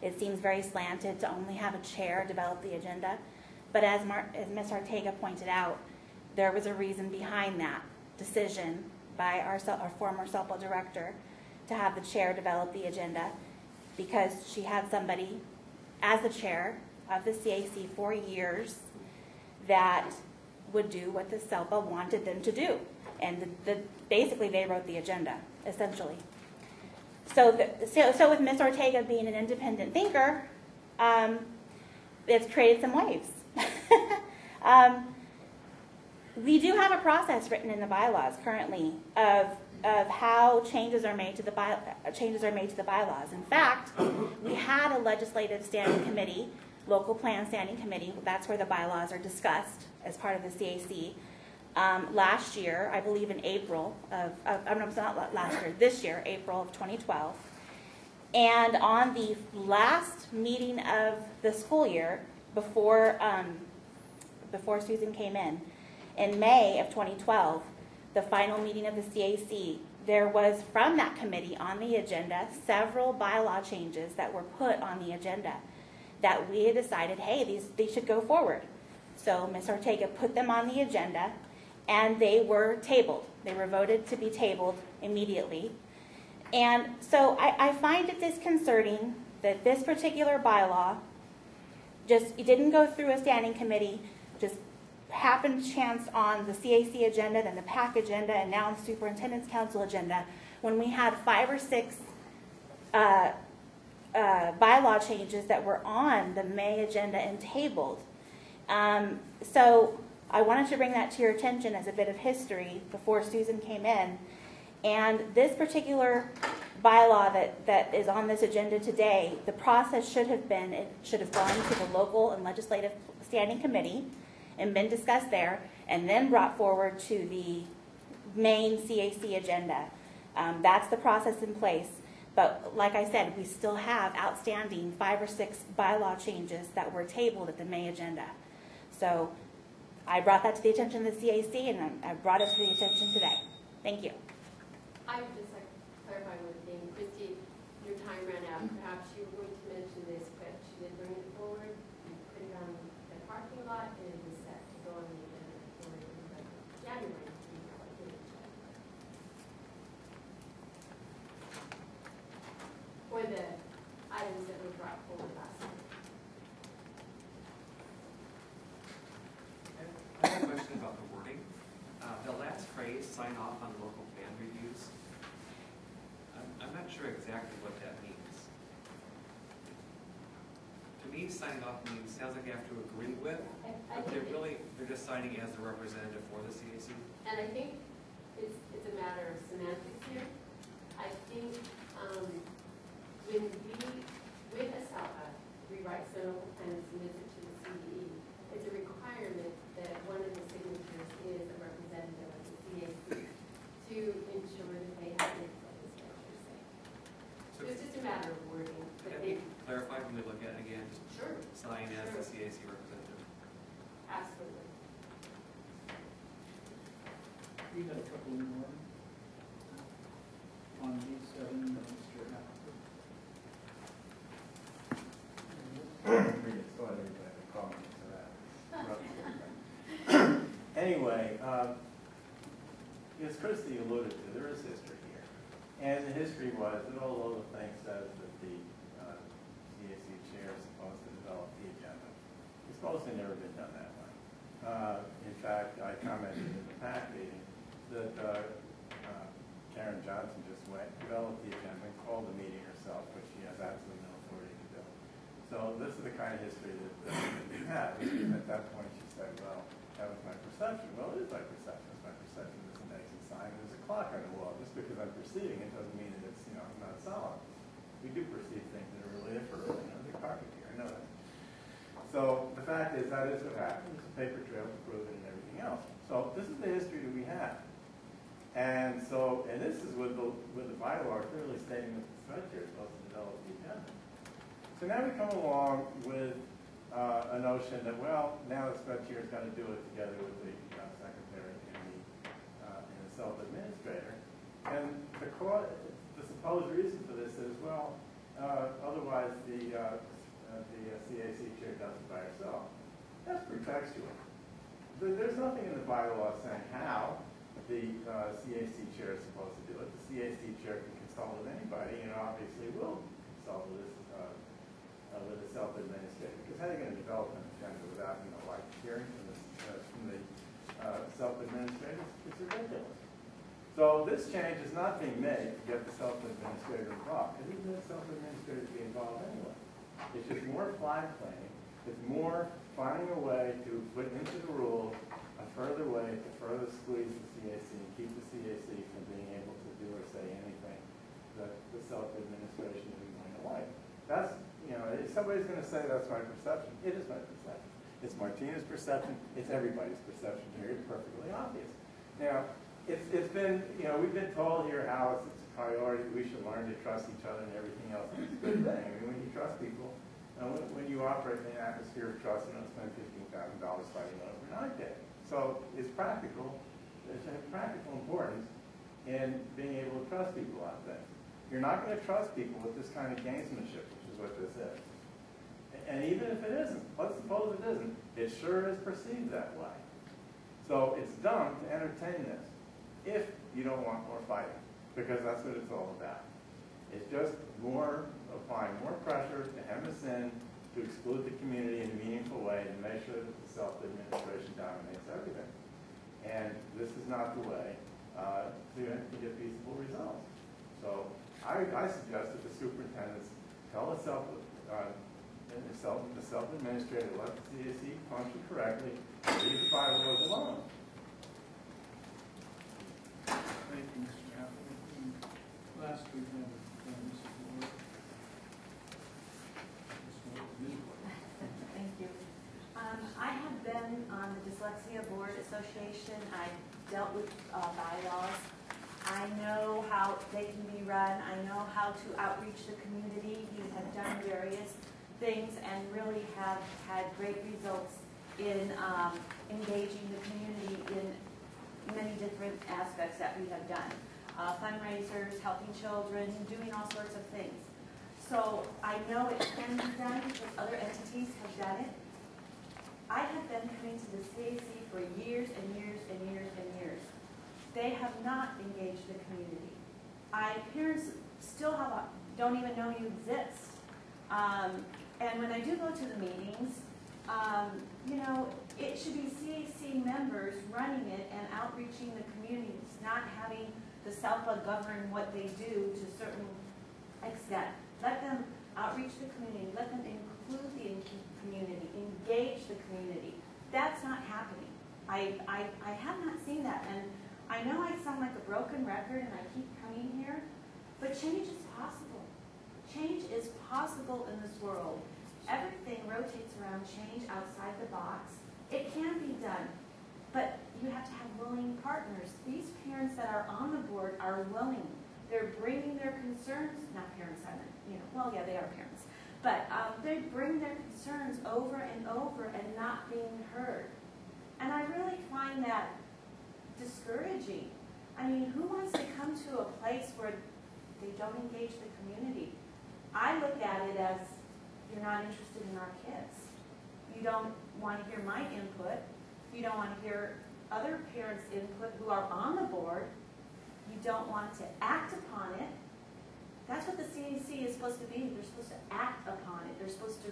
it seems very slanted to only have a chair develop the agenda. But as Ms. Ortega pointed out, there was a reason behind that decision by our former SELPA director to have the chair develop the agenda, because she had somebody as the chair of the CAC for years that would do what the WESELPA wanted them to do. And basically they wrote the agenda, essentially. So with Ms. Ortega being an independent thinker, it's created some waves. We do have a process written in the bylaws currently of how changes are made to the bylaws. In fact, we had a legislative standing committee, local plan standing committee. That's where the bylaws are discussed as part of the CAC. Last year, I believe in April not last year, this year, April of 2012. And on the last meeting of the school year, before Susan came in May of 2012, the final meeting of the CAC, there was from that committee on the agenda several bylaw changes that were put on the agenda that we had decided, hey, these should go forward. So Ms. Ortega put them on the agenda, and they were tabled. They were voted to be tabled immediately. And so I find it disconcerting that this particular bylaw it didn't go through a standing committee, just happened chance on the CAC agenda, then the PAC agenda, and now the Superintendent's Council agenda, when we had 5 or 6 bylaw changes that were on the May agenda and tabled. So I wanted to bring that to your attention as a bit of history before Susan came in. And this particular bylaw that is on this agenda today, the process should have gone to the local and legislative standing committee and been discussed there, and then brought forward to the main CAC agenda. That's the process in place. But like I said, we still have outstanding 5 or 6 bylaw changes that were tabled at the May agenda. So I brought that to the attention of the CAC, and I brought it to the attention today. Thank you. I would just like to clarify one thing. Christy, your time ran out. Perhaps you were going to mention this, but she did bring it forward. You put it on the parking lot, and it was set to go on the agenda for January. For the items that were brought forward last night. I have a question about the wording. The last phrase, sign off on local plan reviews. I'm not sure exactly what that means. To me, signing off sounds like you have to agree with, but they're just signing as the representative for the CAC. And I think it's a matter of semantics here. I think when with WESELPA, we write the local plan and submit it to the CDE, it's a requirement that one of the signatures is a representative of the CAC to ensure that they have input, is what you're saying. So it's just a matter of wording. Can you clarify when we look at it again? Sure. Sign as the CAC representative. Absolutely. We got a couple more on these 7, Mr. Apple. Anyway, as Christy alluded to, there is history here. And the history was that although the thing says that the CAC chair is supposed to develop the agenda, it's mostly never been done that way. In fact, I commented in the PAC meeting that Karen Johnson just went, developed the agenda, and called the meeting herself, which she has absolutely no authority to do. So this is the kind of history that we have. And at that point, she said, well, that was my perception. Well, it is my perception. It's my perception. It's an exit sign. There's a clock on the wall. Just because I'm perceiving it doesn't mean that it's, not solid. We do perceive things that are related for early. There's carpet here. I know that. So the fact is, that is what happened. There's a paper trail to prove it and everything else. So this is the history that we have. And this is with the bylaw clearly stating that the secretary is supposed to develop the agenda. So now we come along with a notion that, well, now the sped chair is going to do it together with the secretary and the self-administrator. And the supposed reason for this is, well, otherwise the CAC chair does it by herself. That's pretextual. There's nothing in the bylaw saying how the CAC chair is supposed to do it. The CAC chair can consult with anybody, and obviously will consult with the self-administrator. Because how are you going to develop an agenda without, like hearing from the self-administrators? It's ridiculous. So this change is not being made to get the self-administrator involved. It isn't the self-administrator to be involved anyway. It's just more flag planning. It's more finding a way to put into the rules a further way to further squeeze the CAC and keep the CAC from being able to do or say anything that the self-administration isn't going to like. That's, if somebody's going to say that's my perception, it is my perception. It's Martina's perception. It's everybody's perception here. It's perfectly obvious. Now, it's been, we've been told here how it's a priority. We should learn to trust each other and everything else. It's a good thing. I mean, when you trust people, when you operate in an atmosphere of trust, you don't spend $15,000 fighting over an day. So it's practical. There's a practical importance in being able to trust people on things. You're not going to trust people with this kind of gamesmanship, which is what this is. And even if it isn't, let's suppose it isn't, it sure is perceived that way. So it's dumb to entertain this if you don't want more fighting, because that's what it's all about. It's just applying more pressure to hem us in, to exclude the community in a meaningful way, and make sure that the self-administration dominates everything. And this is not the way to get peaceful results. So I suggest that the superintendents tell the self-administrator to let the CAC function correctly and leave the bylaws alone. Thank you, Mr. Appleton. Last we have Mrs. Ward. Ms. Ward. Thank you. I have been on the Dyslexia Board Association. I've dealt with bylaws. I know how they can be run. I know how to outreach the community. We have done various things and really have had great results in engaging the community in many different aspects that we have done. Fundraisers, helping children, doing all sorts of things. So I know it can be done because other entities have done it. I have been coming to the CAC for years and years and years and years. They have not engaged the community. Parents still don't even know you exist. And when I do go to the meetings, it should be CAC members running it and outreaching the communities, not having the SELPA govern what they do to a certain extent. Let them outreach the community, let them include the community, engage the community. That's not happening. I have not seen that, and I know I sound like a broken record and I keep coming here, but change is possible. Change is possible in this world. Everything rotates around change outside the box. It can be done, but you have to have willing partners. These parents that are on the board are willing. They're bringing their concerns, not parents, well, yeah, they are parents, but they bring their concerns over and over and not being heard. And I really find that discouraging. I mean, who wants to come to a place where they don't engage the community? I look at it as, you're not interested in our kids. You don't want to hear my input. You don't want to hear other parents' input who are on the board. You don't want to act upon it. That's what the CAC is supposed to be. They're supposed to act upon it. They're supposed to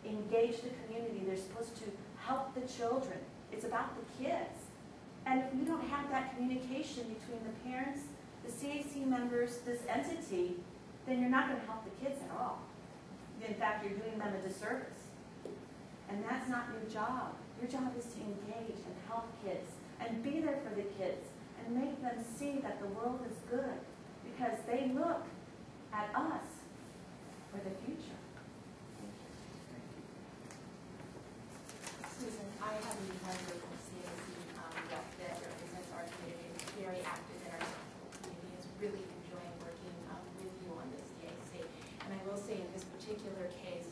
engage the community. They're supposed to help the children. It's about the kids. And if you don't have that communication between the parents, the CAC members, this entity, then you're not going to help the kids at all. In fact, you're doing them a disservice. And that's not your job. Your job is to engage and help kids and be there for the kids and make them see that the world is good because they look at us for the future. Susan, I have a member of the CAC that represents our community. It's very active in our community. It's really enjoying working with you on this CAC. And I will say in this particular case,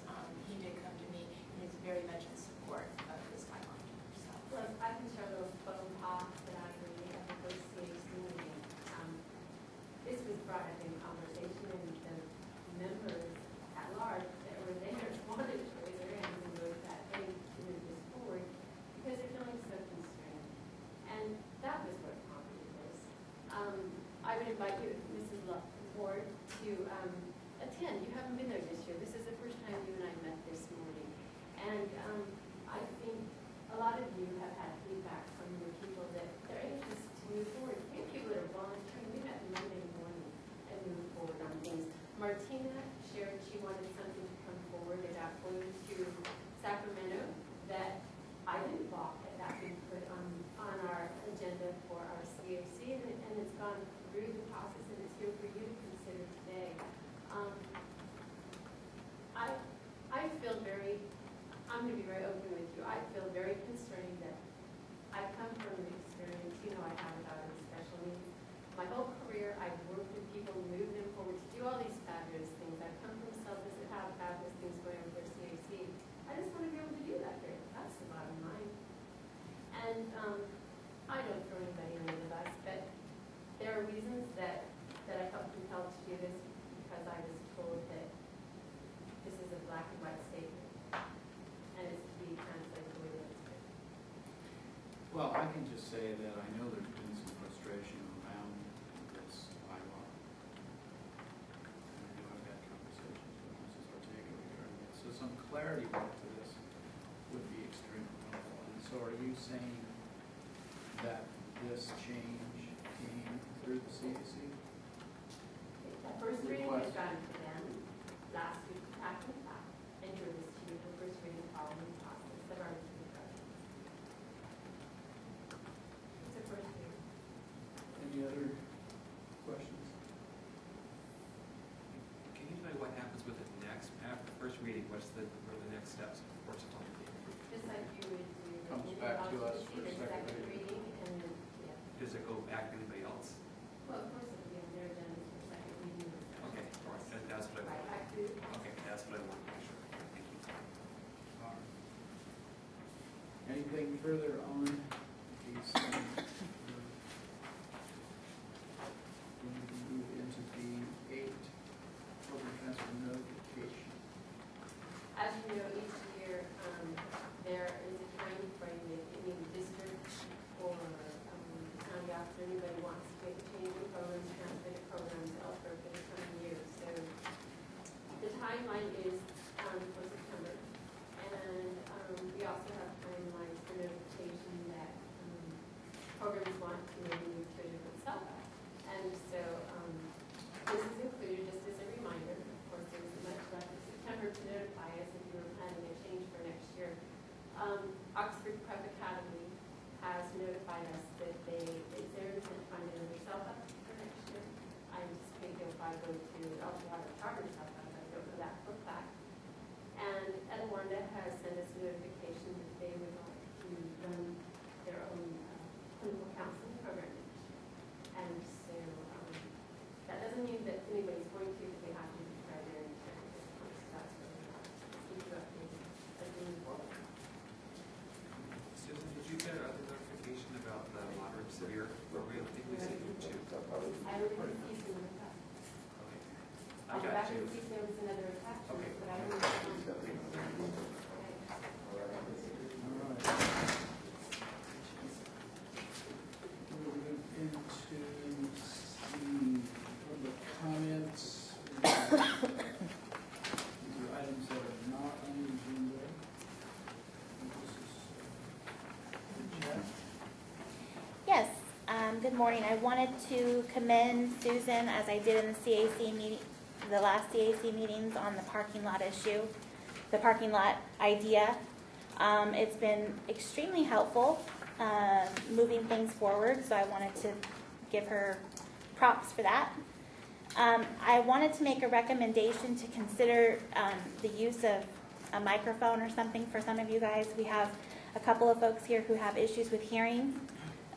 he did come to me and is very much in support of this guideline. So. Well, I can share a little phone talk that I really have with those CAC meeting. This was brought up in conversation and the members at large that were there wanted to raise their hands and go that they to move this forward because they're feeling so constrained. And that was what prompted this. I would invite you, Mrs. Ward, to attend. You haven't been there this year. This is the first time you and I met this morning. I'm going to be very open with you. I feel very constrained that I come from an experience, I have a daughter with special needs. My whole career, I've worked with people, moved them forward to do all these fabulous things. I've come from selfless that have fabulous things going on with their CAC. I just want to be able to do that here. That's the bottom line. And I don't throw anybody under the bus, but there are reasons that I felt compelled to do this because I was told that this is a black and white statement, and it's to be translated the way that it's written. Well, I can just say that I know there's been some frustration around this bylaw. And I know I've had conversations with Mrs. Ortega regarding it, so some clarity brought to this would be extremely helpful. And so are you saying that this change came through the CAC? The first reading was done for them last week, after the fact, and here this to you, the first reading following the process of our review process. It's a first reading. Any other questions? Can you tell me what happens with the next, after the first reading, what are the next steps before it's on the table? Just like you would do. Comes back to us for the second second reading. reading, and then, yeah. Does it go back to anybody else? Well, of course, it'll be on their agenda for second reading. Okay, all right, that's what I Right, want. back to. Okay, that's what I want to make sure. Thank you. All right. Anything further on these things? We need to move into the 8 program transfer notification. As you know, each year, there is a time frame that any district or county officer, anybody wants to make a change in programs, transfer the programs elsewhere for the coming year. So the timeline is for September. And we also have timelines for notification that programs want to maybe move to a different SELPA. And so this is included just as a reminder. Of course, there was much left in September to notify us if you were planning a change for next year. Oxford Prep Academy has notified us that it's their intent to find another SELPA for next year. I anticipate they'll probably go to Alpharetta Charter SELPA, but I don't know that for a fact. And Edwanda has sent us a notification that they would like to run their own clinical counseling program next year. And so that doesn't mean that anybody's going to, but they have to be primary care at this point. So that's where we are. Keep you updated as we move forward. Susan, did you get other notification about the moderate severe program? I think we said you too. I already received another attachment. Okay. I I'll go got back you. and see if there was another attachment, Okay. but I don't know. All right. Moving into the public comments. These are items that are not on the agenda. This is Jeff. Yes, good morning. I wanted to commend Susan, as I did in the CAC meeting, the last CAC meetings, on the parking lot issue, the parking lot idea. It's been extremely helpful moving things forward, so I wanted to give her props for that. I wanted to make a recommendation to consider the use of a microphone or something for some of you guys. We have a couple of folks here who have issues with hearing,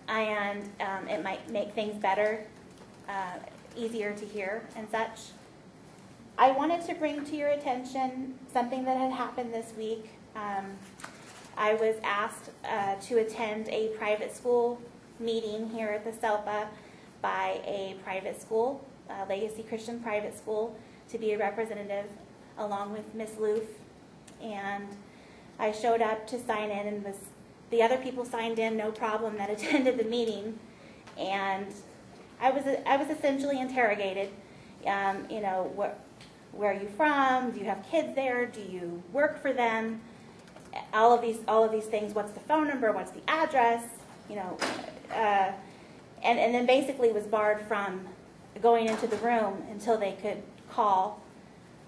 and it might make things better, easier to hear and such. I wanted to bring to your attention something that had happened this week. I was asked to attend a private school meeting here at the SELPA by a private school, Legacy Christian Private School, to be a representative along with Miss Loof. And I showed up to sign in, and the other people signed in, no problem, that attended the meeting. And I was essentially interrogated. Where are you from? Do you have kids there? Do you work for them? All of these things. What's the phone number? What's the address? And then basically was barred from going into the room until they could call.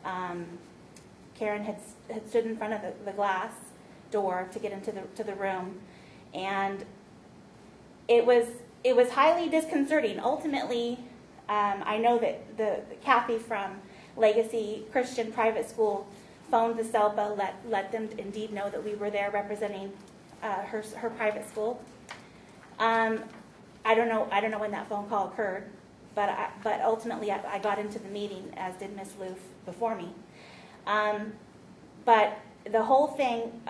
Karen had stood in front of the glass door to get into the room, and it was highly disconcerting. Ultimately, I know that the Kathy from Legacy Christian Private School phoned WESELPA, let them indeed know that we were there representing her private school. I don't know when that phone call occurred, but ultimately I got into the meeting, as did Ms. Loof before me. But the whole thing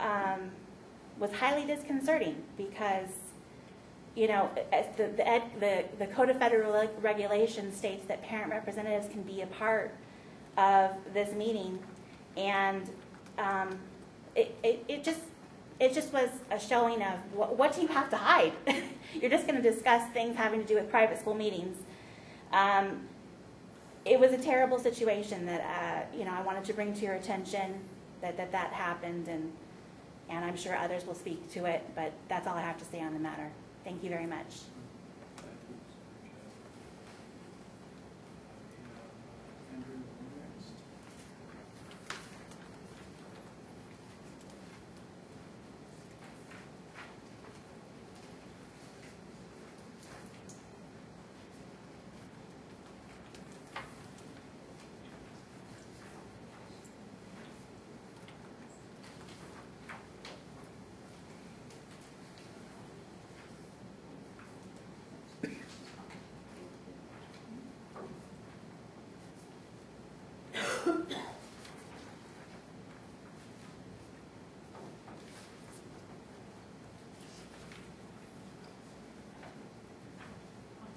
was highly disconcerting because, you know, the Code of Federal Regulations states that parent representatives can be a part of this meeting, and it just was a showing of what do you have to hide? You're just going to discuss things having to do with private school meetings. It was a terrible situation that you know, I wanted to bring to your attention that happened, and I'm sure others will speak to it, but that's all I have to say on the matter. Thank you very much. Andrew, next.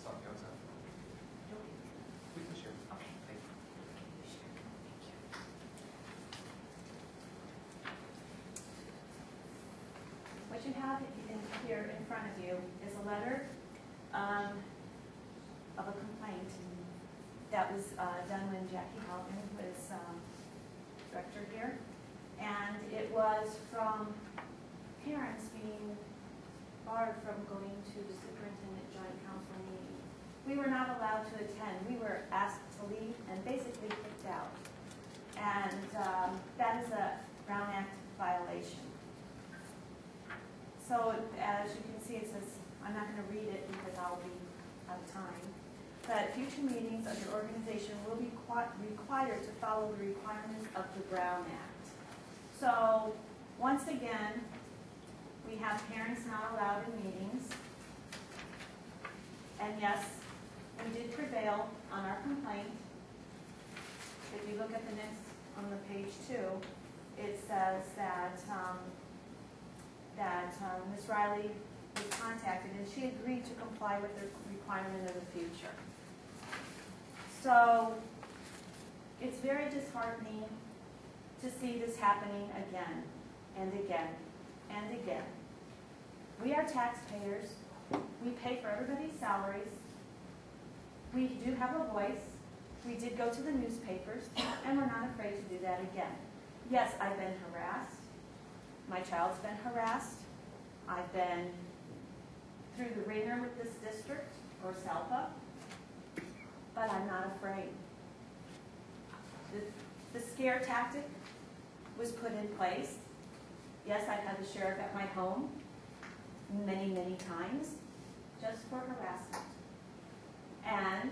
Sorry, I was out. We can share. Thank you. What you have here in front of you is a letter of a complaint that was done when Jackie Halpin was director here. And it was from parents being barred from going to the superintendent joint council meeting. We were not allowed to attend. We were asked to leave and basically kicked out. And that is a Brown Act violation. So as you can see, it says, I'm not going to read it because I'll be out of time, but future meetings of your organization will be required to follow the requirements of the Brown Act. So once again, we have parents not allowed in meetings. And yes, we did prevail on our complaint. If you look at the next, on the page 2, it says that Ms. Riley was contacted and she agreed to comply with the requirement of the future. So it's very disheartening to see this happening again and again and again. We are taxpayers. We pay for everybody's salaries. We do have a voice. We did go to the newspapers, and we're not afraid to do that again. Yes, I've been harassed. My child's been harassed. I've been through the ringer with this district, or WESELPA, but I'm not afraid. The scare tactic was put in place. Yes, I've had the sheriff at my home many, many times just for harassment. And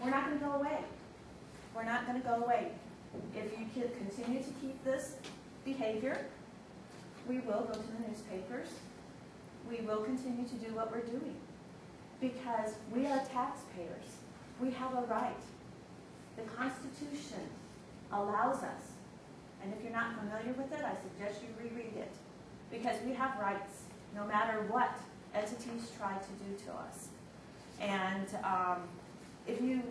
we're not going to go away. We're not going to go away. If you can continue to keep this behavior, we will go to the newspapers. We will continue to do what we're doing because we are taxpayers. We have a right. The Constitution allows us, and if you're not familiar with it, I suggest you reread it because we have rights no matter what entities try to do to us. And if you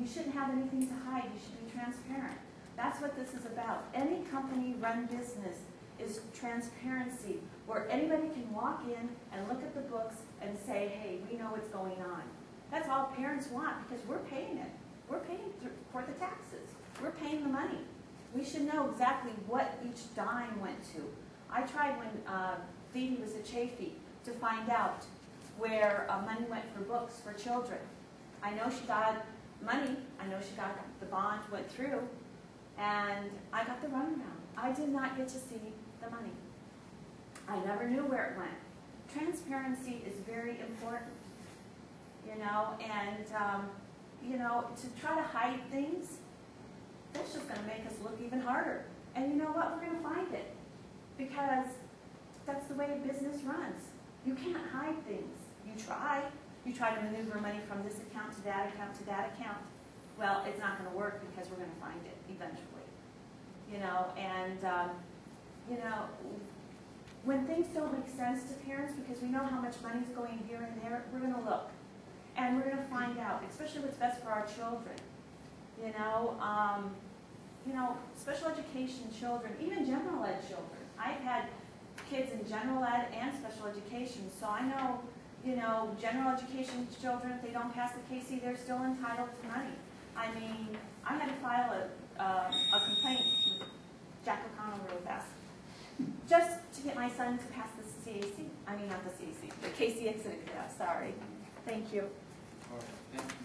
shouldn't have anything to hide, you should be transparent. That's what this is about. Any company-run business is transparency, where anybody can walk in and look at the books and say, hey, we know what's going on. That's all parents want because we're paying it. We're paying for the taxes. We're paying the money. We should know exactly what each dime went to. I tried when Phoebe was at Chafee to find out where money went for books for children. I know she got money. I know she got the bond went through, and I got the runaround. I did not get to see the money. I never knew where it went. Transparency is very important, you know, and you know, to try to hide things that's just gonna make us look even harder. And you know what, we're gonna find it, because that's the way business runs. You can't hide things. You try to maneuver money from this account to that account to that account. Well, it's not gonna work because we're gonna find it eventually. You know, and, you know, when things don't make sense to parents because we know how much money's going here and there, we're gonna look. And we're gonna find out, especially what's best for our children. You know, special education children, even general ed children. I've had kids in general ed and special education, so I know, you know, general education children, if they don't pass the KC, they're still entitled to money. I mean, I had to file a complaint with Jack O'Connell really fast, just to get my son to pass the CAC. I mean, not the CAC, the KC exit exam, sorry. Thank you. All right, thank you.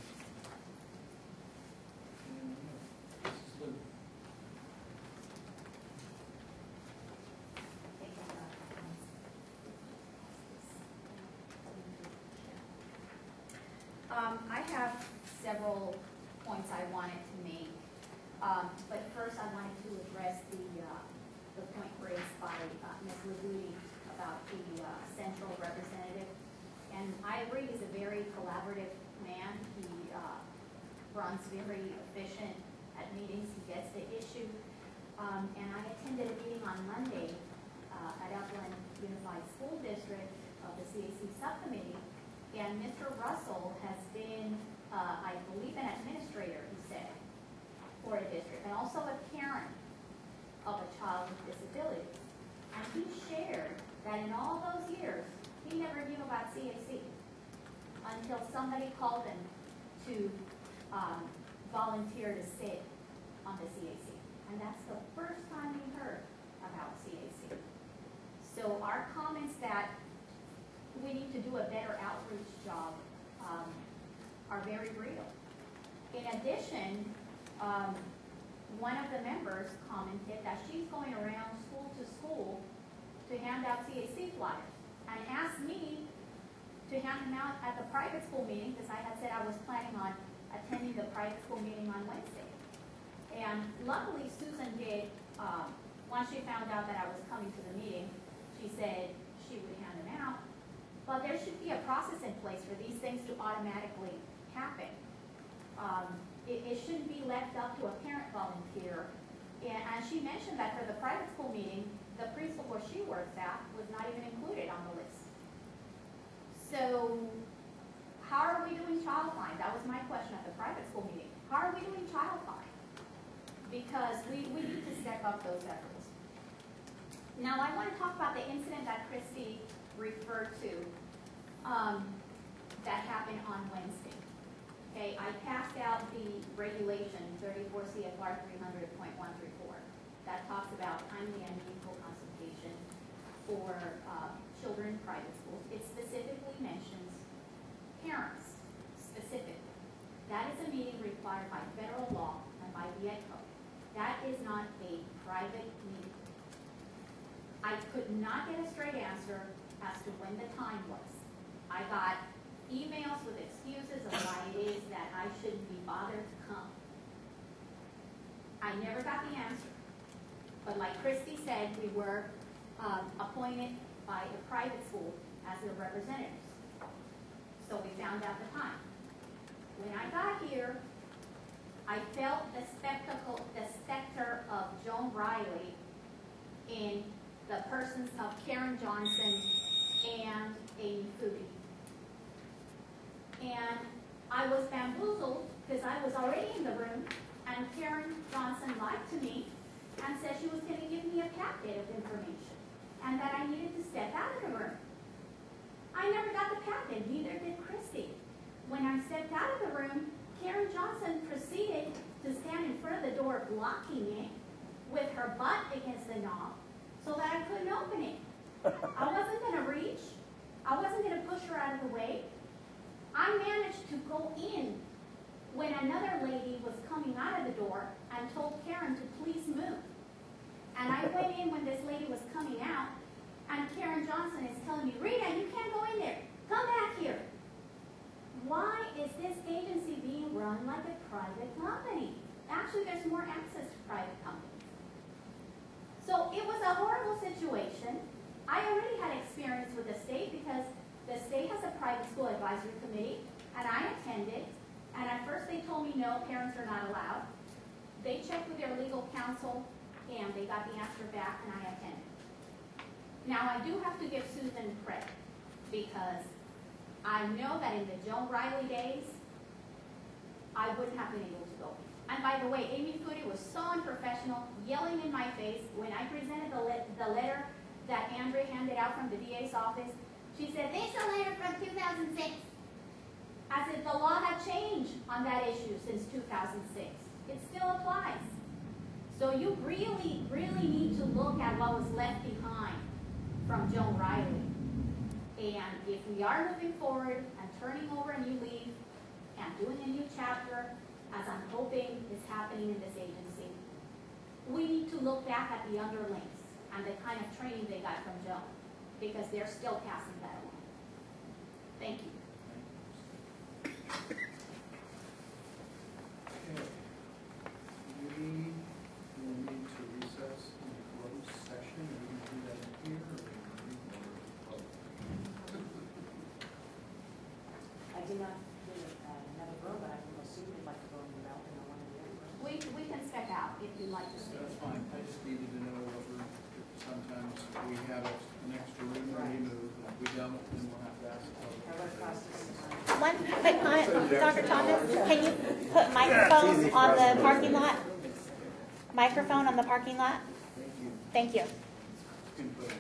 Mrs. Lou. I have several points I wanted to make, but first I wanted to address the point raised by Ms. Laguti about the central representative. And I agree, he's a very collaborative man. He runs very efficient at meetings. He gets the issue. And I attended a meeting on Monday at Upland Unified School District of the CAC subcommittee. And Mr. Russell has been, I believe, an administrator, he said, for a district, and also a parent of a child with disabilities. And he shared that in all those years, he never knew about CAC until somebody called him to volunteer to sit on the CAC. And that's the first time he heard about CAC. So our comments that we need to do a better outreach job are very real. In addition, one of the members commented that she's going around school to school to hand out CAC flyers and asked me to hand them out at the private school meeting because I had said I was planning on attending the private school meeting on Wednesday. And luckily Susan did, once she found out that I was coming to the meeting, she said she would hand them out. But there should be a process in place for these things to automatically happen. It shouldn't be left up to a parent volunteer. And she mentioned that for the private school meeting, the preschool where she works at was not even included on the list. So how are we doing child find? That was my question at the private school meeting. How are we doing child find? Because we need to step up those efforts. Now I want to talk about the incident that Christy referred to that happened on Wednesday. Okay, I passed out the regulation 34 CFR 300.134 that talks about timely and meaningful consultation for children in private schools. It specifically mentions parents, specifically. That is a meeting required by federal law and by the Ed Code. That is not a private meeting. I could not get a straight answer as to when the time was. I got emails with excuses of why it is that I shouldn't be bothered to come. I never got the answer. But like Christy said, we were appointed by the private school as their representatives. So we found out the time. When I got here, I felt the specter of Joan Riley in the persons of Karen Johnson and Amy Foodie. And I was bamboozled because I was already in the room and Karen Johnson lied to me and said she was going to give me a packet of information and that I needed to step out of the room. I never got the packet, neither did Christy. When I stepped out of the room, Karen Johnson proceeded to stand in front of the door blocking it with her butt against the knob so that I couldn't open it. I wasn't going to reach. I wasn't going to push her out of the way. I managed to go in when another lady was coming out of the door and told Karen to please move. And I went in when this lady was coming out, and Karen Johnson is telling me, Rita, you can't go in there. Come back here. Why is this agency being run like a private company? Actually, there's more access situation. I already had experience with the state because the state has a private school advisory committee, and I attended. And at first they told me, no, parents are not allowed. They checked with their legal counsel, and they got the answer back, and I attended. Now, I do have to give Susan credit, because I know that in the Joan Riley days, I wouldn't have been able to go. And by the way, Amy Footy was so unprofessional, yelling in my face when I presented the letter that Andrea handed out from the DA's office. She said, "This is a letter from 2006. As if the law had changed on that issue since 2006. It still applies. So you really, really need to look at what was left behind from Joan Riley. And if we are moving forward and turning over a new leaf and doing a new chapter, as I'm hoping is happening in this agency, we need to look back at the underlings and the kind of training they got from Joan, because they're still passing that along. Thank you. Okay. We will need to recess in closed session. Are we going to do that in here or in the I did not do another room, but I can assume you'd like to go in the balcony or one of the other rooms. We can step out if you'd like to stay. That's fine. I just needed to know what we're, sometimes we have an extra room that we move. If we don't, then we'll have to ask. One quick comment, Dr. Thomas, can you put microphones on the parking lot? Microphone on the parking lot? Thank you. Thank you. Can put it.